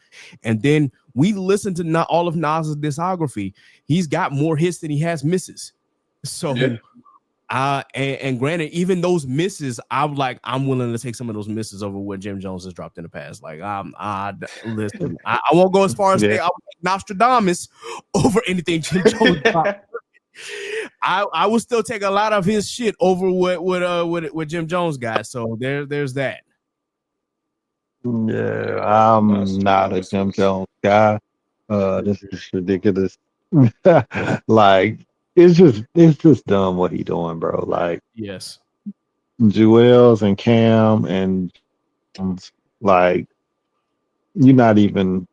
C: And then we listen to not all of Nas's discography. He's got more hits than he has misses. So, yeah. And granted, even those misses, I'm willing to take some of those misses over what Jim Jones has dropped in the past. Like, listen, I won't go as far as say I would take Nostradamus over anything Jim Jones dropped. I will still take a lot of his shit over what Jim Jones got. So there's that.
E: Yeah, I'm not a Jim Jones guy. This is ridiculous. Like it's just dumb what he doing, bro. Like
C: yes,
E: Jewels and Cam and like you're not even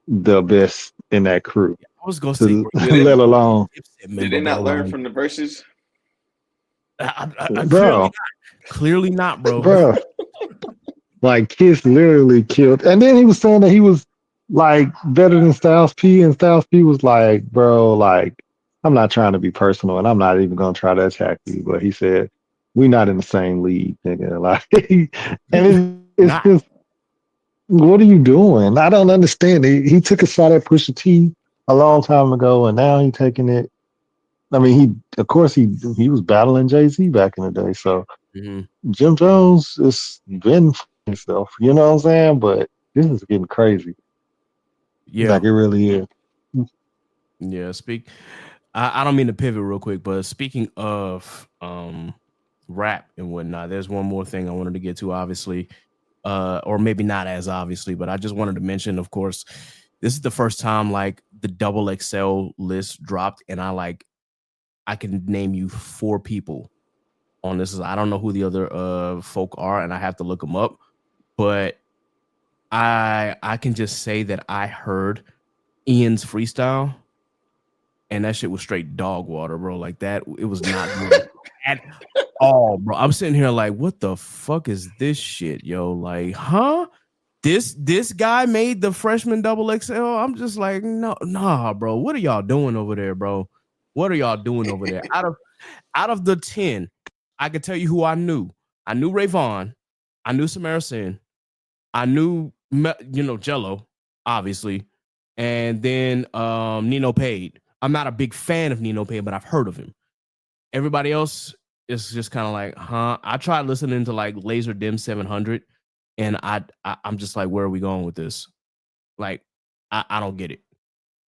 E: the best in that crew.
C: I was gonna say,
E: let alone.
D: Did they not learn from the verses?
E: Bro,
C: clearly not, bro.
E: Bro, like Kiss literally killed, and then he was saying that he was like better than Styles P, and Styles P was like, bro, like I'm not trying to be personal, and I'm not even gonna try to attack you, but he said we're not in the same league, nigga. Like, and it's just, what are you doing? I don't understand. He took a shot at Pusha T a long time ago, and now he's taking it. I mean, he was battling Jay-Z back in the day. So Jim Jones has been himself, you know what I'm saying? But this is getting crazy.
C: Yeah,
E: like it really is.
C: Yeah, I don't mean to pivot real quick, but speaking of rap and whatnot, there's one more thing I wanted to get to, obviously, or maybe not as obviously, but I just wanted to mention, of course, this is the first time like the XXL list dropped, and I can name you 4 people on this. I don't know who the other folk are, and I have to look them up, but I can just say that I heard Ian's freestyle, and that shit was straight dog water, bro. Like that, it was not good at all, bro. I'm sitting here like, what the fuck is this shit, yo? Like, huh? This guy made the freshman XXL. I'm just like, no, nah, bro. What are y'all doing over there, bro? What are y'all doing over there? Out of the 10, I could tell you who I knew. I knew Ray Vaughn. I knew Samara Sin. I knew, Jello. obviously, and then Nino Pade. I'm not a big fan of Nino Pade, but I've heard of him. Everybody else is just kind of like, huh? I tried listening to like Laser Dim 700, and I'm just like, where are we going with this? Like, I don't get it.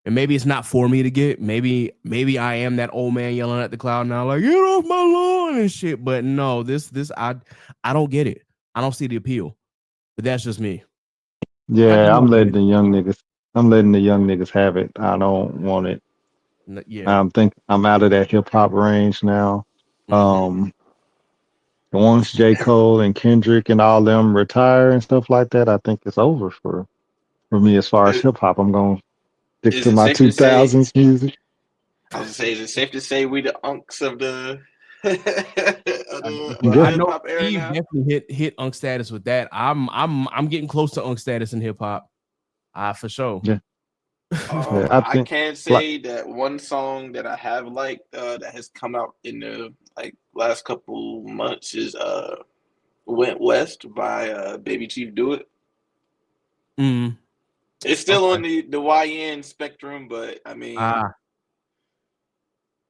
C: And maybe it's not for me to get. Maybe I am that old man yelling at the cloud now, like, get off my lawn and shit. But no, this I don't get it. I don't see the appeal. But that's just me. How do
E: Yeah,
C: you
E: I'm
C: look at
E: letting
C: it?
E: the young niggas. I'm letting the young niggas have it. I don't want it.
C: Yeah.
E: I'm out of that hip hop range now.
C: Mm-hmm.
E: Once J. Cole and Kendrick and all them retire and stuff like that, I think it's over for me as far as
D: Is,
E: hip hop. I'm gonna stick
D: is
E: to
D: it
E: my
D: safe to say?
E: 2000s music.
D: I was gonna say, is it safe to say we the unks of the of
C: Well,
D: the
C: I
E: Yeah,
D: hip
C: know
D: hop era
C: Steve
D: now?
C: definitely hit unk status with that. I'm getting close to unk status in hip hop. For sure.
E: yeah, yeah. I
D: I
E: think
D: can
E: like
D: say that one song that I have liked that has come out in the like last couple months is "Went West" by Baby Chief Do It.
C: Mm,
D: It's still
C: okay.
D: on the YN spectrum, but I mean,
C: Ah,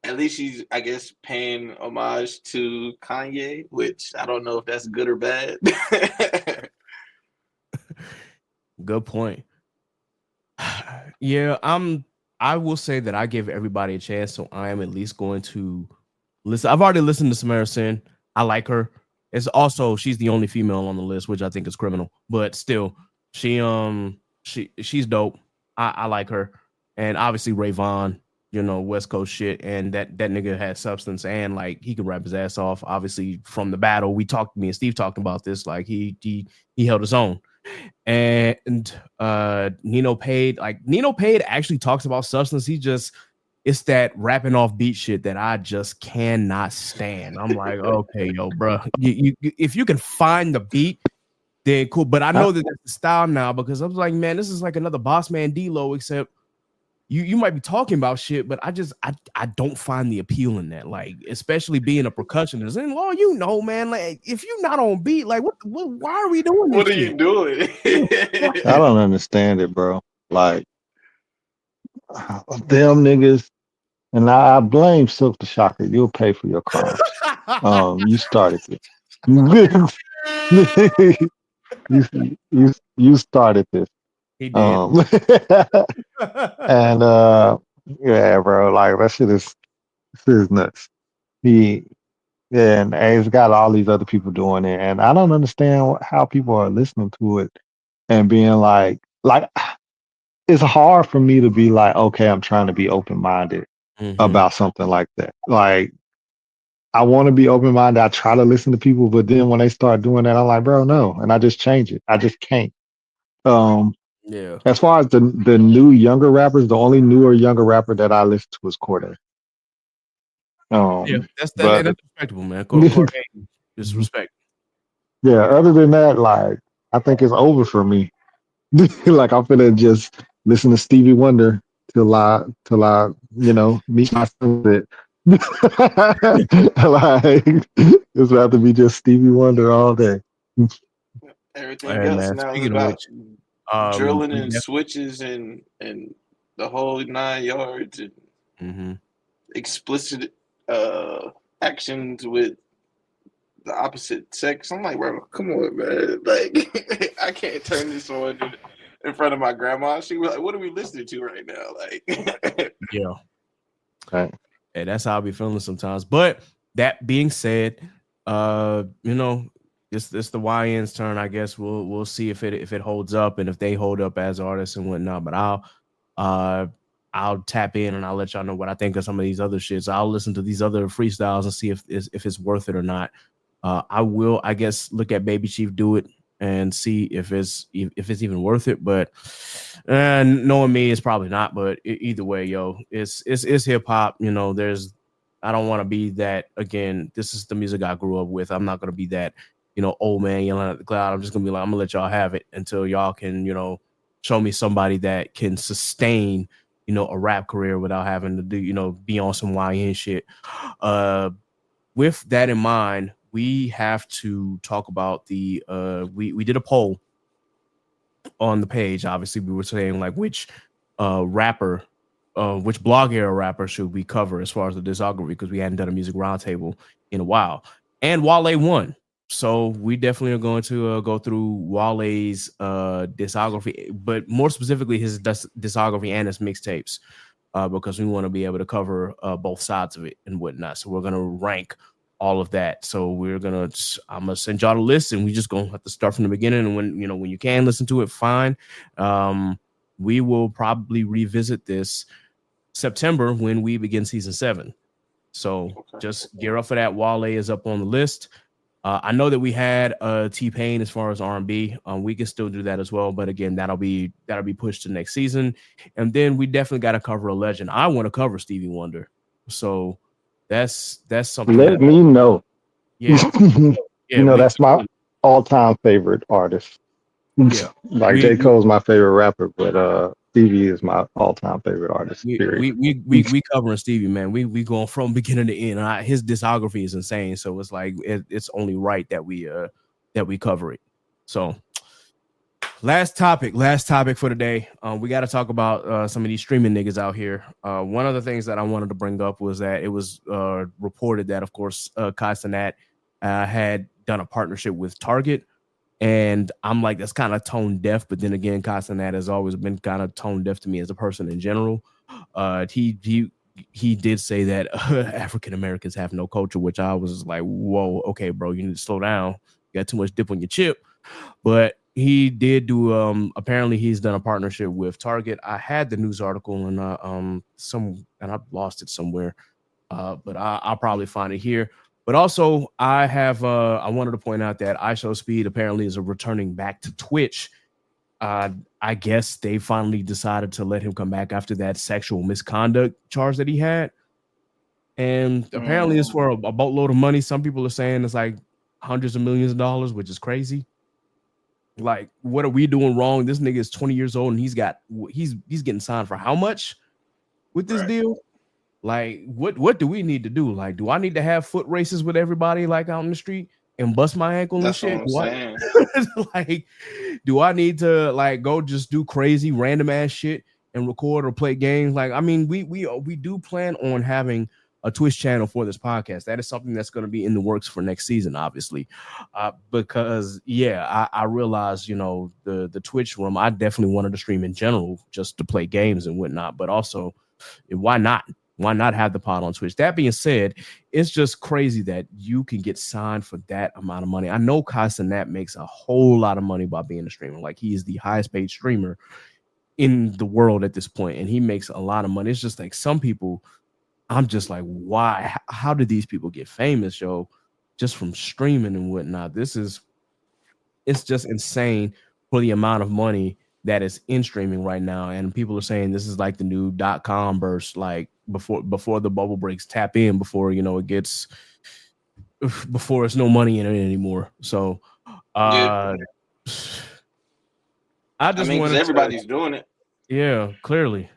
D: at least she's, I guess, paying homage to Kanye, which I don't know if that's good or bad.
C: good point. Yeah, I will say that I give everybody a chance, so I am at least going to listen. I've already listened to Samara Sin. I like her. It's also she's the only female on the list, which I think is criminal. But still, she's dope. I like her. And obviously Ray Vaughn, West Coast shit. And that nigga had substance and like he could rap his ass off. Obviously, from the battle, me and Steve talked about this. Like he held his own. And Nino Pade actually talks about substance. It's that rapping off beat shit that I just cannot stand. I'm like, okay, yo, bro, if you can find the beat, then cool. But I
E: I,
C: know that that's the style now because I was like, man, this is like another Boss Man D-Lo, except you might be talking about shit, but I don't find the appeal in that. Like, especially being a percussionist. And man, like if you're not on beat, like why are we doing
D: What
C: this
D: are you
C: shit?
D: doing?
E: I don't understand it, bro. Like them niggas, and I blame Silk the Shocker. You'll pay for your crimes. You started this. you started this.
C: He did.
E: Um, and yeah, bro, like that shit is nuts. He Yeah, and it's got all these other people doing it, and I don't understand how people are listening to it and being like it's hard for me to be like, okay, I'm trying to be open minded
C: Mm-hmm.
E: about something like that. Like I want to be open minded. I try to listen to people, but then when they start doing that, I'm like, bro, no, and I just change it. I just can't. Um,
C: Yeah.
E: as far as the new younger rappers, the only newer younger rapper that I listen to is Cordae.
C: Yeah,
E: But
C: that's respectable, man. Corey is respect.
E: yeah, other than that, like I think it's over for me. Like I'm finna just listen to Stevie Wonder till I meet my sunset. Like it's about to be just Stevie Wonder all day.
D: Everything
C: Hey
D: else
C: man,
D: now is
C: speaking of
D: about
C: which,
D: drilling
C: we
D: and switches and the whole 9 yards and
C: mm-hmm.
D: explicit actions with the opposite sex. I'm like, bro, come on, man. Like, I can't turn this on in front of my grandma. She was like, what are we listening to right now? Like,
C: Yeah.
E: Right.
C: Hey, that's how I be feeling sometimes. But that being said, it's the YN's turn. I guess we'll see if it holds up and if they hold up as artists and whatnot. But I'll tap in and I'll let y'all know what I think of some of these other shits. I'll listen to these other freestyles and see if it's worth it or not. I will, I guess, look at Baby Chief Do It and see if it's even worth it. But knowing me, it's probably not. But either way, yo, it's hip hop. I don't want to be that again. This is the music I grew up with. I'm not gonna be that, old man yelling at the cloud. I'm just gonna be like, I'm gonna let y'all have it until y'all can, show me somebody that can sustain, a rap career without having to do, be on some YN shit. With that in mind, we have to talk about we did a poll on the page, obviously, we were saying like which rapper, which blog era rapper should we cover as far as the discography, because we hadn't done a music roundtable in a while. And Wale won. So we definitely are going to go through Wale's discography, but more specifically his discography and his mixtapes, because we want to be able to cover both sides of it and whatnot. So we're going to rank all of that. So I'm gonna send y'all the list, and we just gonna have to start from the beginning. And when you can listen to it, fine. We will probably revisit this September when we begin season 7. So just gear up for that. Wale is up on the list. I know that we had T-Pain as far as R&B. We can still do that as well, but again, that'll be pushed to next season. And then we definitely got to cover a legend. I want to cover Stevie Wonder. So that's something.
E: Let me know.
C: Yeah.
E: That's my all-time favorite artist.
C: Yeah.
E: Like J. Cole's my favorite rapper, but Stevie is my all-time favorite artist.
C: We covering Stevie, man. We going from beginning to end. His discography is insane, so it's like it's only right that we cover it. So last topic for today. We got to talk about some of these streaming niggas out here. One of the things that I wanted to bring up was that it was reported that, of course, Kai Cenat had done a partnership with Target. And I'm like, that's kind of tone deaf. But then again, Kai Cenat has always been kind of tone deaf to me as a person in general. He did say that African Americans have no culture, which I was like, whoa, okay, bro, you need to slow down. You got too much dip on your chip. But he did do. Apparently, he's done a partnership with Target. I had the news article and I've lost it somewhere. But I'll probably find it here. But also, I wanted to point out that iShowSpeed apparently is returning back to Twitch. I guess they finally decided to let him come back after that sexual misconduct charge that he had. And apparently it's for a boatload of money. Some people are saying it's like hundreds of millions of dollars, which is crazy. Like, what are we doing wrong? This nigga is 20 years old and he's getting signed for how much with this deal? Like, what do we need to do? Like, do I need to have foot races with everybody like out in the street and bust my ankle and shit? Like, do I need to like go just do crazy random ass shit and record or play games? Like, I mean, we do plan on having a Twitch channel for this podcast. That is something that's going to be in the works for next season, obviously, because I realized, the Twitch room. I definitely wanted to stream in general just to play games and whatnot, but also, why not? Why not have the pod on Twitch? That being said, it's just crazy that you can get signed for that amount of money. I know Kai Cenat makes a whole lot of money by being a streamer. Like, he is the highest paid streamer in the world at this point, and he makes a lot of money. It's just like some people, I'm just like, why? How did these people get famous, yo? Just from streaming and whatnot. It's just insane for the amount of money that is in streaming right now. And people are saying this is like the new .com burst, like before the bubble breaks, tap in before, before it's no money in it anymore. So I mean,
D: because everybody's doing it.
C: Yeah, clearly.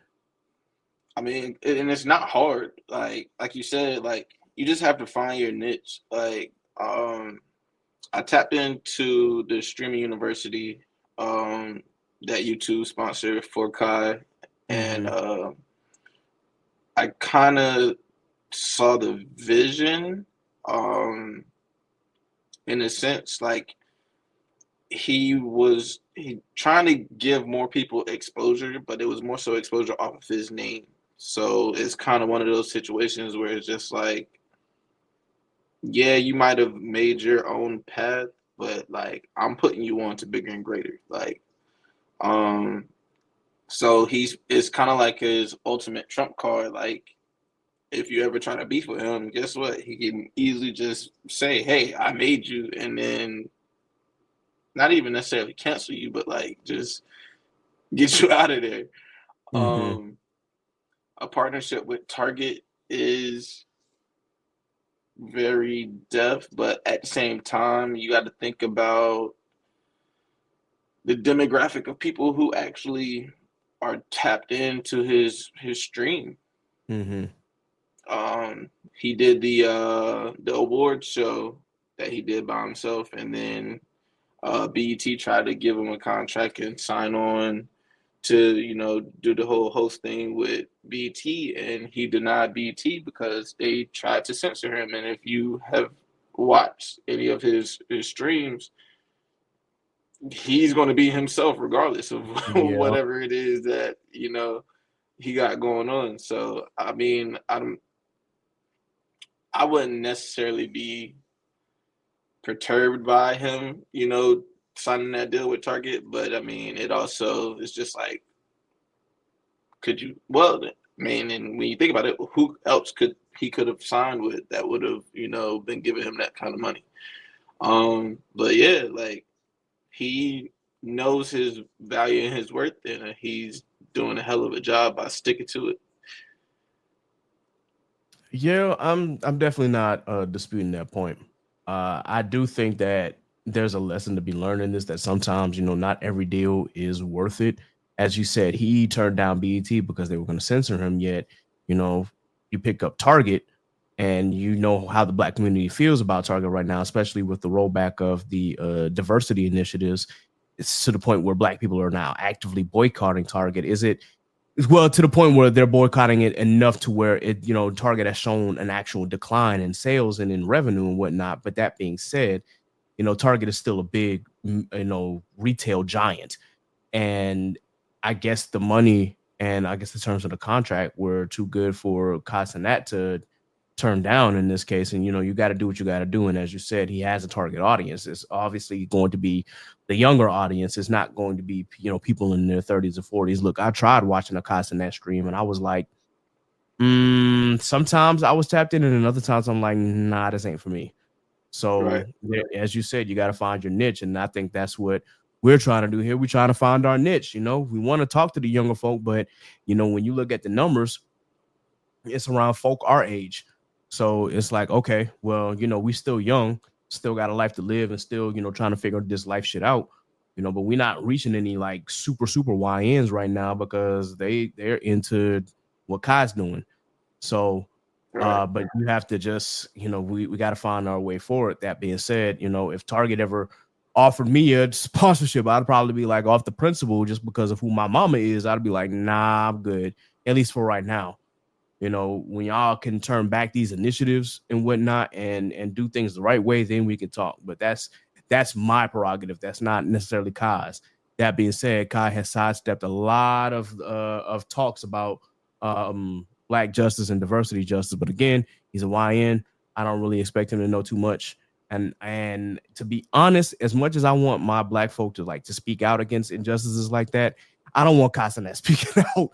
D: I mean, and it's not hard. Like you said, like, you just have to find your niche. Like, I tapped into the streaming university that YouTube sponsored for Kai, and I kind of saw the vision in a sense. Like, he trying to give more people exposure, but it was more so exposure off of his name. So it's kind of one of those situations where it's just like, yeah, you might have made your own path, but like, I'm putting you on to bigger and greater. Like, so it's kind of like his ultimate trump card. Like, if you ever try to beef with him, guess what? He can easily just say, "Hey, I made you," and then not even necessarily cancel you, but like just get you out of there. A partnership with Target is very deft, but at the same time, you got to think about the demographic of people who actually are tapped into his stream. He did the award show that he did by himself, and then BET tried to give him a contract and sign on to, do the whole host thing with BET, and he denied BET because they tried to censor him. And if you have watched any of his streams, he's going to be himself regardless of
C: Yeah.
D: whatever it is that he got going on. So I mean, I wouldn't necessarily be perturbed by him, signing that deal with Target, but I mean, it also is just like, could you? Well, I mean, and when you think about it, who else could have signed with that would have, been giving him that kind of money? But yeah, like, he knows his value and his worth, and he's doing a hell of a job by sticking to it.
C: Yeah, I'm definitely not disputing that point. I do think that there's a lesson to be learned in this, that sometimes, not every deal is worth it. As you said, he turned down BET because they were going to censor him, yet, you pick up Target, and you know how the Black community feels about Target right now, especially with the rollback of the diversity initiatives. It's to the point where Black people are now actively boycotting Target. Is it well, to the point where they're boycotting it enough to where it, Target has shown an actual decline in sales and in revenue and whatnot. But that being said, Target is still a big, retail giant. And I guess the money and I guess the terms of the contract were too good for Kai Cenat to turn down in this case. And, you got to do what you got to do. And as you said, he has a target audience. It's obviously going to be the younger audience. It's not going to be, people in their 30s or 40s. Look, I tried watching a Kai Cenat stream and I was like, sometimes I was tapped in and other times I'm like, nah, this ain't for me. So
D: Right.
C: as you said, you got to find your niche. And I think that's what we're trying to do here. We're trying to find our niche. We want to talk to the younger folk, but, when you look at the numbers, it's around folk our age. So it's like, okay, well, we still young, still got a life to live and still, trying to figure this life shit out, but we're not reaching any like super YNs right now because they're into what Kai's doing. So,
D: Right.
C: but you have to just, we got to find our way forward. That being said, if Target ever offered me a sponsorship, I'd probably be like off the principle just because of who my mama is. I'd be like, nah, I'm good, at least for right now. When y'all can turn back these initiatives and whatnot and do things the right way, then we can talk. But that's my prerogative. That's not necessarily Kai's. That being said, Kai has sidestepped a lot of talks about Black justice and diversity justice. But again, he's a YN. I don't really expect him to know too much. And to be honest, as much as I want my Black folk to speak out against injustices like that, I don't want Kai Cenat speaking out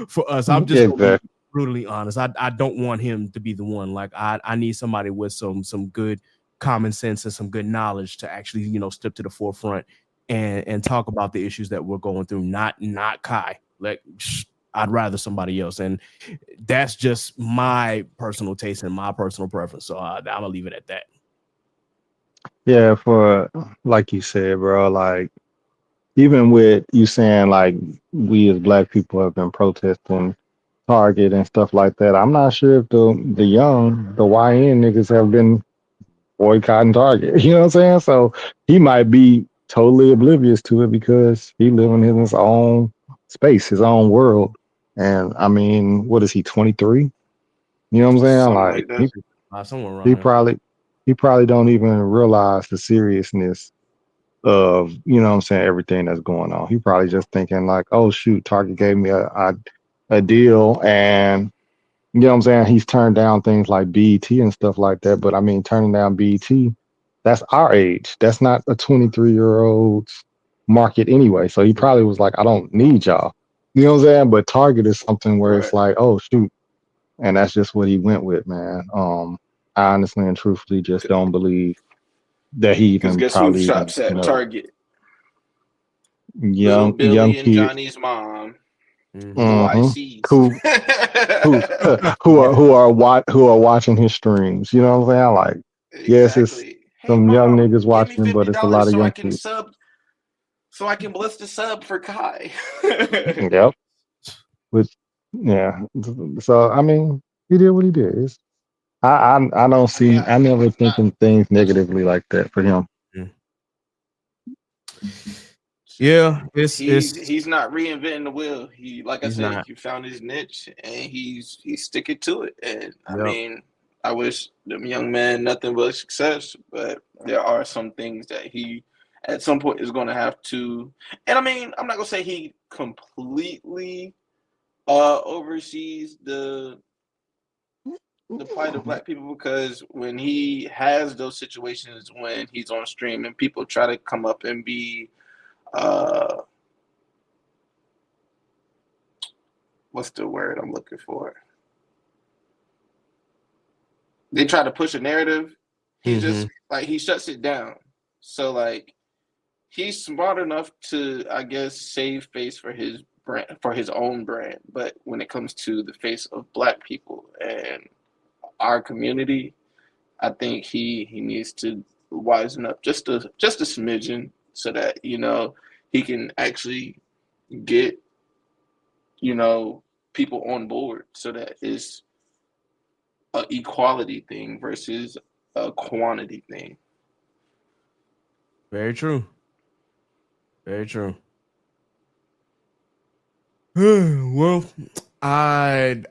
C: for us. I'm just
E: Exactly.
C: brutally honest. I don't want him to be the one. Like I need somebody with some good common sense and some good knowledge to actually, step to the forefront and talk about the issues that we're going through. Not Kai. Like I'd rather somebody else. And that's just my personal taste and my personal preference. So I'm gonna leave it at that.
E: Yeah, for like you said, bro, like even with you saying like we as Black people have been protesting Target and stuff like that, I'm not sure if the YN niggas have been boycotting Target. You know what I'm saying? So he might be totally oblivious to it because he living in his own space, his own world. And I mean, what is he, 23? You know what I'm saying?
D: Something
E: Like
D: like that.
C: Somewhere around
E: he
C: here.
E: probably don't even realize the seriousness of, you know what I'm saying, everything that's going on. He probably just thinking like, oh shoot, Target gave me a deal, and you know what I'm saying, he's turned down things like BET and stuff like that. But I mean, turning down BET, that's our age. That's not a 23-year-old's market anyway. So he probably was like, I don't need y'all. You know what I'm saying? But Target is something where it's
D: Right.
E: like, oh shoot. And that's just what he went with, man. I honestly and truthfully just don't believe that he
D: Because
E: even
D: guess who
E: probably even,
D: shops at Target? Little
E: young
D: Billy and
E: kid.
D: Johnny's mom. No
E: Mm-hmm.
D: ICs.
E: Who who who are watching his streams. You know what I'm saying? Like, yes, it's
D: Exactly. Hey
E: some young
D: mom,
E: niggas
D: give me
E: watching him, but it's a
D: $50
E: lot of
D: so I
E: young
D: can
E: kids.
D: sub, so I can bless the sub for Kai.
E: Yep. Which, yeah. So I mean, he did what he did. I don't
D: I mean,
E: see. I never thinking things negatively like that for him.
C: Mm. Yeah, it's
D: he's not reinventing the wheel. He, like I
C: he's
D: said,
C: not.
D: he found his niche and he's sticking to it. And I
C: Yep.
D: mean, I wish them young man nothing but success, but there are some things that he at some point is going to have to. And I mean, I'm not gonna say he completely oversees the plight of black people, because when he has those situations when he's on stream and people try to come up and be what's the word I'm looking for? They try to push a narrative. He just like he shuts it down. So like he's smart enough to, I guess, save face for his brand, for his own brand. But when it comes to the face of black people and our community, I think he needs to wisen up just a smidgen so that, you know, he can actually get, you know, people on board so that it's a equality thing versus a quantity thing.
C: Very true. Very true. Well, I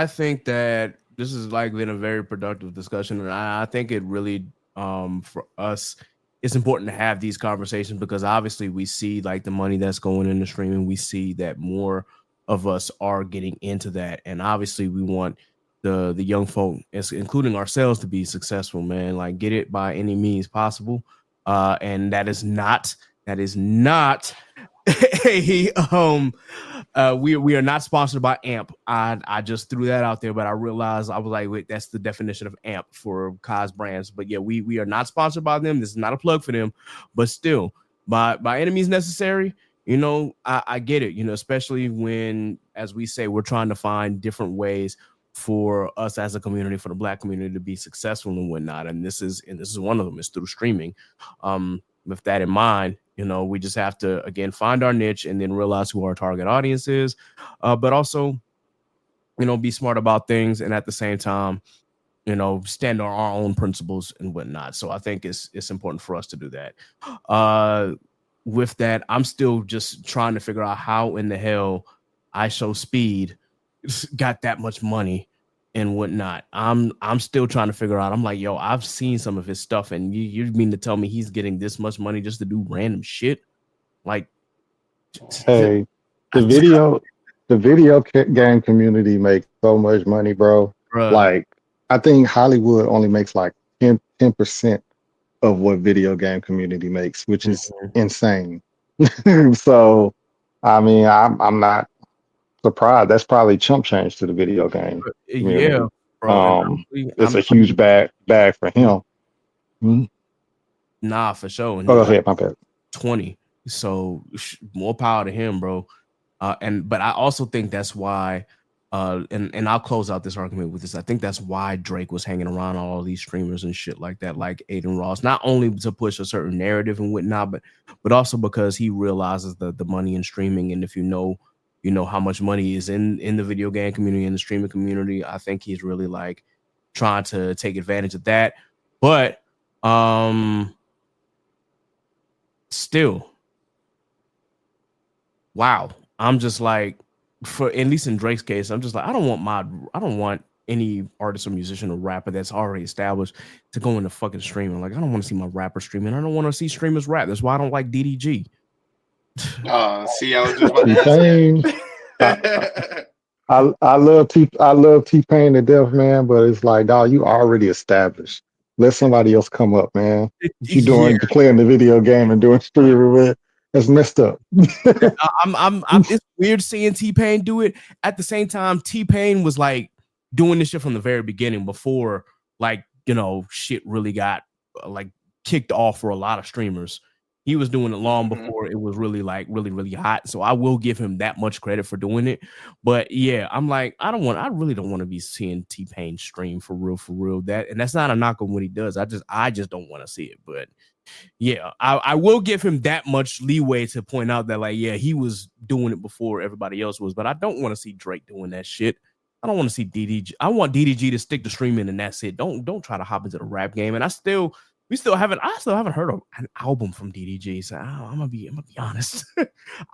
C: think that this has like been a very productive discussion, and I think it really for us it's important to have these conversations because obviously we see like the money that's going into streaming. We see that more of us are getting into that, and obviously we want the young folk, including ourselves, to be successful. Man, like get it by any means possible, and that is not a we are not sponsored by AMP. I just threw that out there, but I realized I was like, wait, that's the definition of AMP for Kai's brands. But yeah, we are not sponsored by them. This is not a plug for them, but still, by any means necessary. You know, I get it. You know, especially when, as we say, we're trying to find different ways for us as a community, for the Black community, to be successful and whatnot. And this is one of them. Is through streaming. With that in mind, you know, we just have to, again, find our niche and then realize who our target audience is, but also, you know, be smart about things. And at the same time, you know, stand on our own principles and whatnot. So I think it's important for us to do that. With that, I'm still just trying to figure out how in the hell iShowSpeed got that much money and whatnot. I'm still trying to figure out. I'm like, yo, I've seen some of his stuff, and you mean to tell me he's getting this much money just to do random shit? Like,
E: Hey, the video game community makes so much money, bro.
C: bruh,
E: Like, I think Hollywood only makes like 10% of what video game community makes, which is insane. So, I mean, I'm not surprised. That's probably chump change to the video game community.
C: yeah, bro. And
E: It's a huge bag for him.
C: Nah, for sure. And
E: Oh,
C: he's like
E: my bad.
C: 20, so more power to him, bro. But I also think that's why. And I'll close out this argument with this. I think that's why Drake was hanging around all these streamers and shit like that, like Aiden Ross, not only to push a certain narrative and whatnot, but also because he realizes the money in streaming. And if you know how much money is in the video game community and the streaming community, I think he's really like trying to take advantage of that. But still, wow, I'm just like, for at least in Drake's case, I'm just like, I don't want any artist or musician or rapper that's already established to go into fucking streaming. Like, I don't want to see my rapper streaming. I don't want to see streamers rap. That's why I don't like DDG.
D: See, I was just about to ask that.
E: I love T-Pain to death, man, but it's like, dog, you already established. Let somebody else come up, man. You're playing the video game and doing streaming with. That's messed up.
C: It's weird seeing T-Pain do it. At the same time, T-Pain was like doing this shit from the very beginning before, like, you know, shit really got like kicked off for a lot of streamers. He was doing it long before it was really like really hot. So I will give him that much credit for doing it. But yeah, I'm like, I really don't want to be seeing T-Pain stream for real. That's not a knock on what he does. I just don't want to see it. But yeah, I will give him that much leeway to point out that, like, yeah, he was doing it before everybody else was, but I don't want to see Drake doing that shit. I don't want to see DDG. I want DDG to stick to streaming and that's it. Don't try to hop into the rap game. And I still I still haven't heard of an album from DDG. So I'm gonna be honest.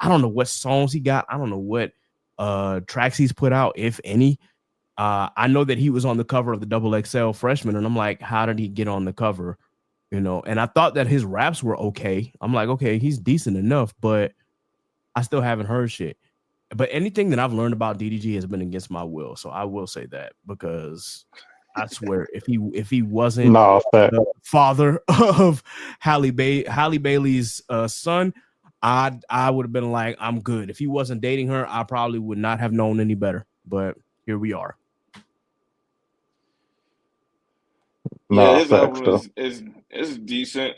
C: I don't know what songs he got. I don't know what tracks he's put out, if any. I know that he was on the cover of the XXL Freshman, and I'm like, how did he get on the cover? You know, and I thought that his raps were okay. I'm like, okay, he's decent enough, but I still haven't heard shit. But anything that I've learned about DDG has been against my will. So I will say that, because I swear if he wasn't
E: No, fact.
C: the father of Halle Bailey's son, I would have been like, I'm good. If he wasn't dating her, I probably would not have known any better. But here we are.
F: Yeah,
E: No,
F: his
E: facts
F: album
E: though.
F: is decent.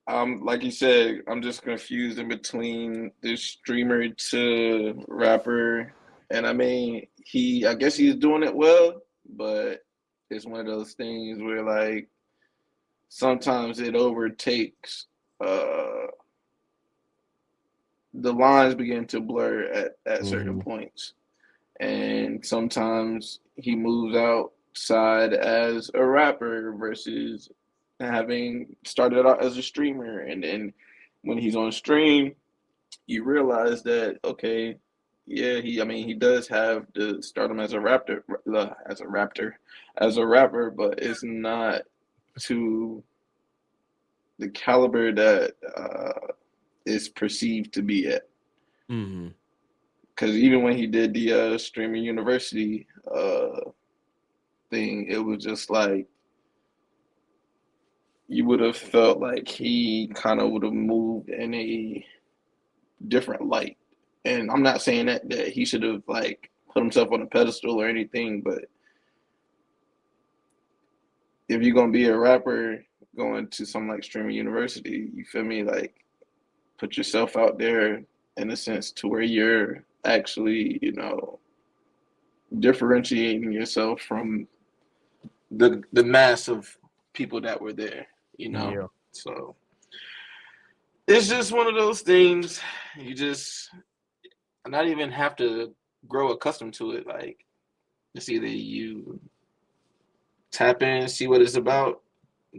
F: Like you said, I'm just confused in between this streamer to rapper, and I mean, I guess he's doing it well, but it's one of those things where like sometimes it overtakes. The lines begin to blur at certain points, and sometimes he moves outside as a rapper versus having started out as a streamer, and then when he's on stream you realize that okay, yeah, he does have the stardom as a rapper, but it's not to the caliber that is perceived to be at. Because even when he did the streaming university thing, it was just like you would have felt like he kind of would have moved in a different light. And I'm not saying that he should have like put himself on a pedestal or anything, but if you're gonna be a rapper going to something like streaming university, you feel me? Like put yourself out there in a sense to where you're actually, differentiating yourself from the mass of people that were there,
C: Yeah.
F: So it's just one of those things. You just not even have to grow accustomed to it. Like it's either you tap in, see what it's about,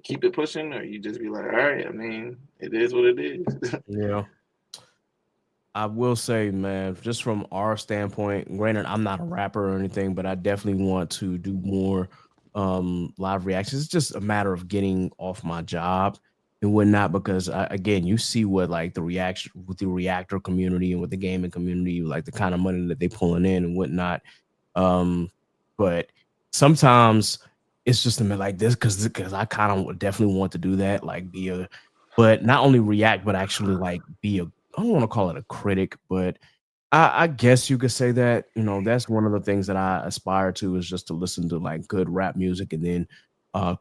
F: keep it pushing, or you just be like, all right, I mean, it is what it is.
C: Yeah. I will say, man, just from our standpoint, granted, I'm not a rapper or anything, but I definitely want to do more live reactions. It's just a matter of getting off my job and whatnot, because again, you see what like the reaction with the reactor community and with the gaming community, like the kind of money that they pulling in and whatnot. But sometimes it's just a bit like this because I kind of definitely want to do that, like but not only react, but actually like be I don't want to call it a critic, but I guess you could say that, that's one of the things that I aspire to, is just to listen to like good rap music and then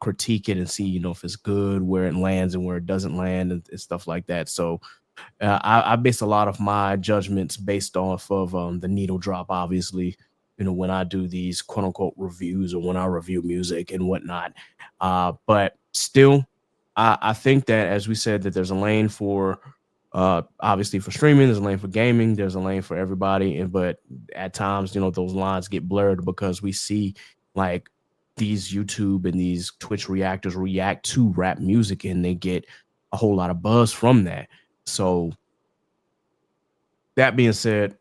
C: critique it and see, if it's good, where it lands and where it doesn't land, and stuff like that. So I base a lot of my judgments based off of the needle drop, obviously, when I do these quote unquote reviews or when I review music and whatnot. But still, I think that, as we said, that there's a lane for obviously for streaming, there's a lane for gaming, there's a lane for everybody. But at times, those lines get blurred because we see like these YouTube and these Twitch reactors react to rap music and they get a whole lot of buzz from that. So that being said,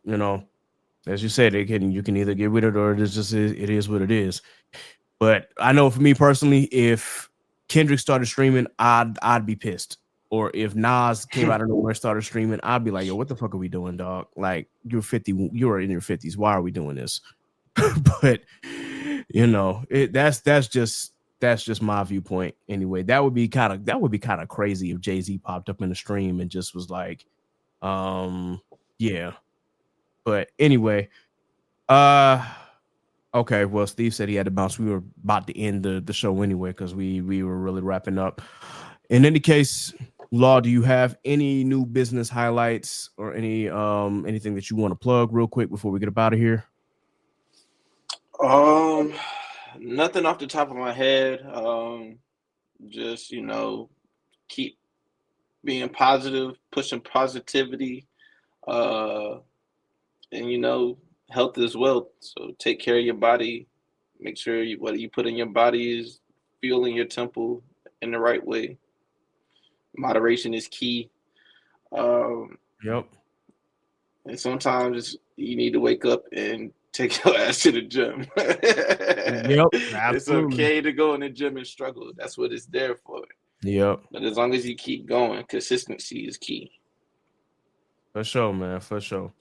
C: as you said, you can either get with it or it is what it is. But I know for me personally, if Kendrick started streaming, I'd be pissed. Or if Nas came out of nowhere and started streaming, I'd be like, yo, what the fuck are we doing, dog? Like, you're 50, you're in your 50s. Why are we doing this? But that's just my viewpoint anyway. That would be kind of crazy if Jay-Z popped up in the stream and just was like, yeah. But anyway, okay, well, Steve said he had to bounce. We were about to end the show anyway because we were really wrapping up. In any case, Law, do you have any new business highlights or anything that you want to plug real quick before we get up out of here?
F: Nothing off the top of my head. Just keep being positive, pushing positivity, and health is wealth. So take care of your body. Make sure what you put in your body is fueling your temple in the right way. Moderation is key.
C: Yep.
F: And sometimes you need to wake up and take your ass to the gym.
C: Yep.
F: It's
C: Absolutely.
F: okay to go in the gym and struggle. That's what it's there for.
C: Yep.
F: But as long as you keep going, consistency is key.
C: For sure, man. For sure.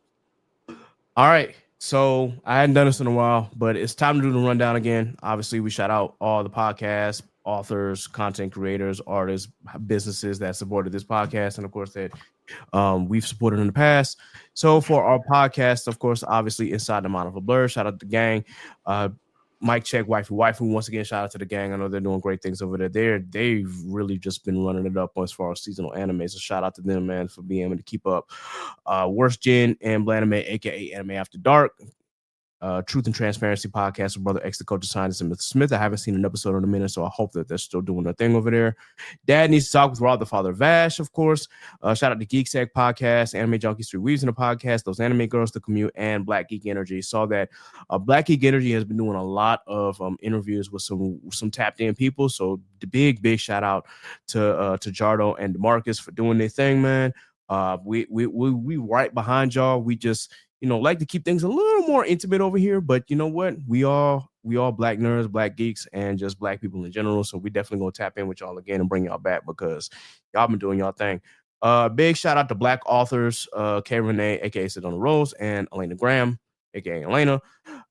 C: All right. So I hadn't done this in a while, but it's time to do the rundown again. Obviously, we shout out all the podcasts, authors, content creators, artists, businesses that supported this podcast, and of course that we've supported in the past. So for our podcast, of course, obviously Inside the Mind of a Blur, shout out to the gang. Mike Check, Waifu. Once again, shout out to the gang. I know they're doing great things over there. They've really just been running it up as far as seasonal anime. So shout out to them, man, for being able to keep up. Worst Gen and Blanime, aka Anime After Dark. Truth and Transparency podcast with Brother X, the culture scientist, and Mr. Smith. I haven't seen an episode in a minute, so I hope that they're still doing their thing over there. Dad Needs to Talk with Rob, the father of Vash, of course. Shout out to Geek Sec podcast, Anime Junkies 3 Weaves in the podcast, Those Anime Girls, The Commute, and Black Geek Energy. Saw that Black Geek Energy has been doing a lot of interviews with some tapped in people. So the big shout out to Jardo and DeMarcus for doing their thing, man. We right behind y'all. We just like to keep things a little more intimate over here, but you know what? We all black nerds, black geeks, and just black people in general. So we definitely gonna tap in with y'all again and bring y'all back because y'all been doing y'all thing. Big shout out to black authors, K Renee, aka Sit on the Rose, and Elena Graham, aka Elena.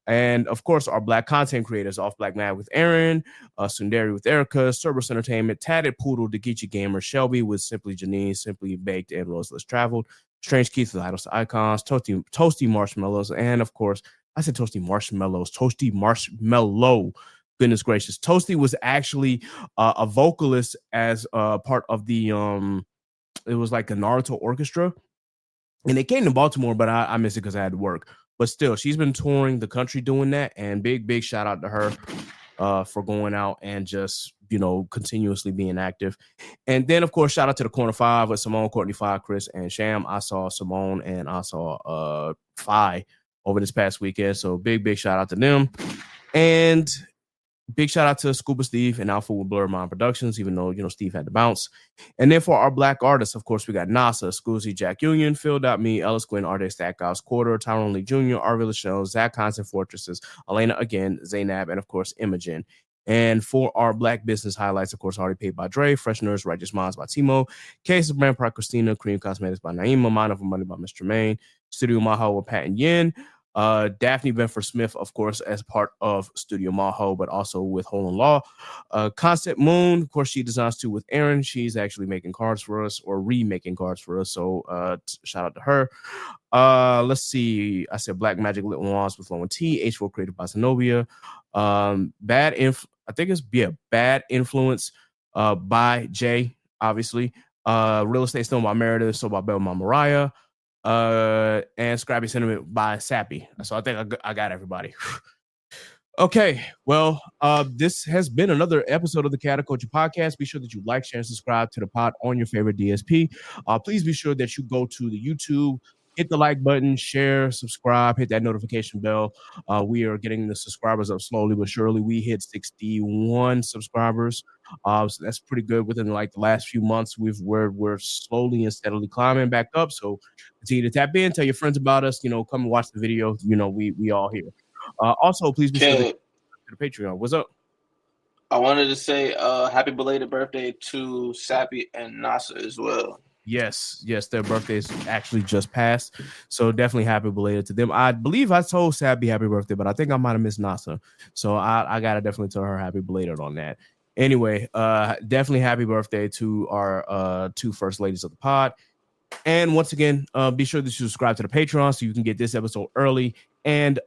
C: And of course, our black content creators, Off Black Mad with Aaron, Sundari with Erica, Cerberus Entertainment, Tatted Poodle, Dagichi Gamer, Shelby with Simply Janine, Simply Baked, and Roseless Traveled, Strange Keith with Idols to Icons, Toasty Marshmallows, and of course, I said Toasty Marshmallows, Toasty Marshmallow. Goodness gracious. Toasty was actually a vocalist as part of the, it was like a Naruto orchestra. And they came to Baltimore, but I missed it because I had to work. But still, she's been touring the country doing that. And big shout out to her for going out and just, continuously being active. And then, of course, shout out to the Corner Five with Simone, Courtney, Five, Chris, and Sham. I saw Simone and I saw Fi over this past weekend. So big shout out to them. And big shout out to Scuba Steve and Alpha with Blur Mind Productions, even though, Steve had to bounce. And then for our black artists, of course, we got NASA, Scoozy, Jack Union, Phil.me, Ellis Quinn, Arte Stackhouse, Quarter, Tyrone Lee Jr., Arvilla Show, Zach Conson Fortresses, Elena again, Zainab, and of course, Imogen. And for our black business highlights, of course, already paid by Dre, Fresh Nerds, Righteous Minds by Timo, Case of Brand Pride Christina, Cream Cosmetics by Naima, Mind Over Money by Mr. Maine, Studio Maho with Pat and Yin, Daphne Benford Smith, of course, as part of Studio Maho, but also with Hole and Law. Concept Moon, of course, she designs too with Aaron. She's actually making cards for us or remaking cards for us. So shout out to her. Let's see. I said Black Magic Lit Wands with Low and T, H4 created by Zenobia. Bad Influence by Jay, obviously. Real Estate Stone by Meredith, So by Bell by Mariah. And Scrappy Sentiment by Sappy. So I think I got everybody. Okay, well, this has been another episode of the Chaotic Culture Podcast. Be sure that you like, share, and subscribe to the pod on your favorite DSP. Please be sure that you go to the YouTube, hit the like button, share, subscribe, hit that notification bell. We are getting the subscribers up slowly but surely. We hit 61 subscribers. So that's pretty good. Within like the last few months, we're slowly and steadily climbing back up. So continue to tap in, tell your friends about us. Come and watch the video. We all here. Also, please be sure to the Patreon. What's up?
F: I wanted to say happy belated birthday to Sappy and NASA as well.
C: Yes, their birthdays actually just passed. So definitely happy belated to them. I believe I told Sappy happy birthday, but I think I might have missed NASA. So I gotta definitely tell her happy belated on that. Anyway, definitely happy birthday to our two first ladies of the pod. And once again, be sure to subscribe to the Patreon so you can get this episode early and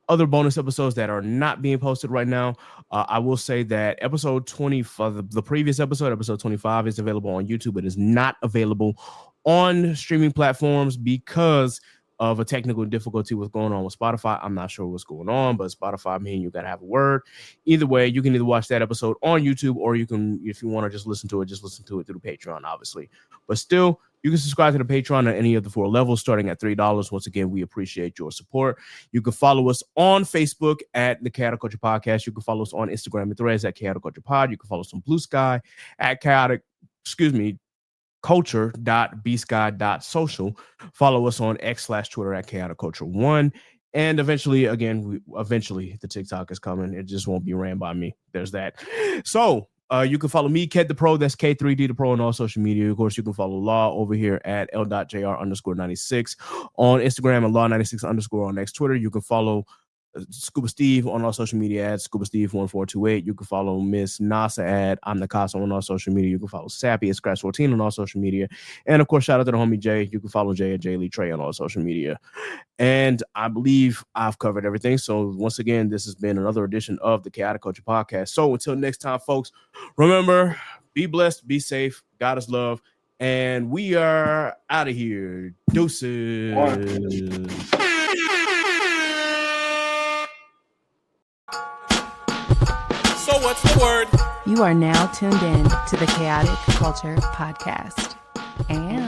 C: other bonus episodes that are not being posted right now. I will say that episode 25, the previous episode 25, is available on YouTube. It is not available on streaming platforms because of a technical difficulty with going on with Spotify. I'm not sure what's going on, but Spotify, me and you gotta have a word. Either way, you can either watch that episode on YouTube, or you can, if you want to just listen to it through Patreon, obviously. But still, you can subscribe to the Patreon at any of the 4 levels, starting at $3. Once again, we appreciate your support. You can follow us on Facebook at the Chaotic Culture Podcast. You can follow us on Instagram and Threads at Chaotic Culture Pod. You can follow us on Blue Sky at culture.bsky.social. Follow us on X/Twitter at Chaotic Culture 1. And eventually the TikTok is coming. It just won't be ran by me. There's that. So you can follow me, Ked the Pro. That's K3D the Pro on all social media. Of course, you can follow Law over here at L.JR_96 on Instagram and Law96_ on X Twitter. You can follow Scuba Steve on all social media at Scuba Steve 1428. You can follow Miss Nasa at I'm the Casa on all social media. You can follow Sappy at Scratch 14 on all social media. And of course, shout out to the homie Jay. You can follow Jay at Jay Lee Trey on all social media. And I believe I've covered everything. So once again, this has been another edition of the Chaotic Culture Podcast. So until next time, folks, remember, be blessed, be safe, God is love, and we are out of here. Deuces.
B: So what's the word?
A: You are now tuned in to the Chaotic Culture Podcast. And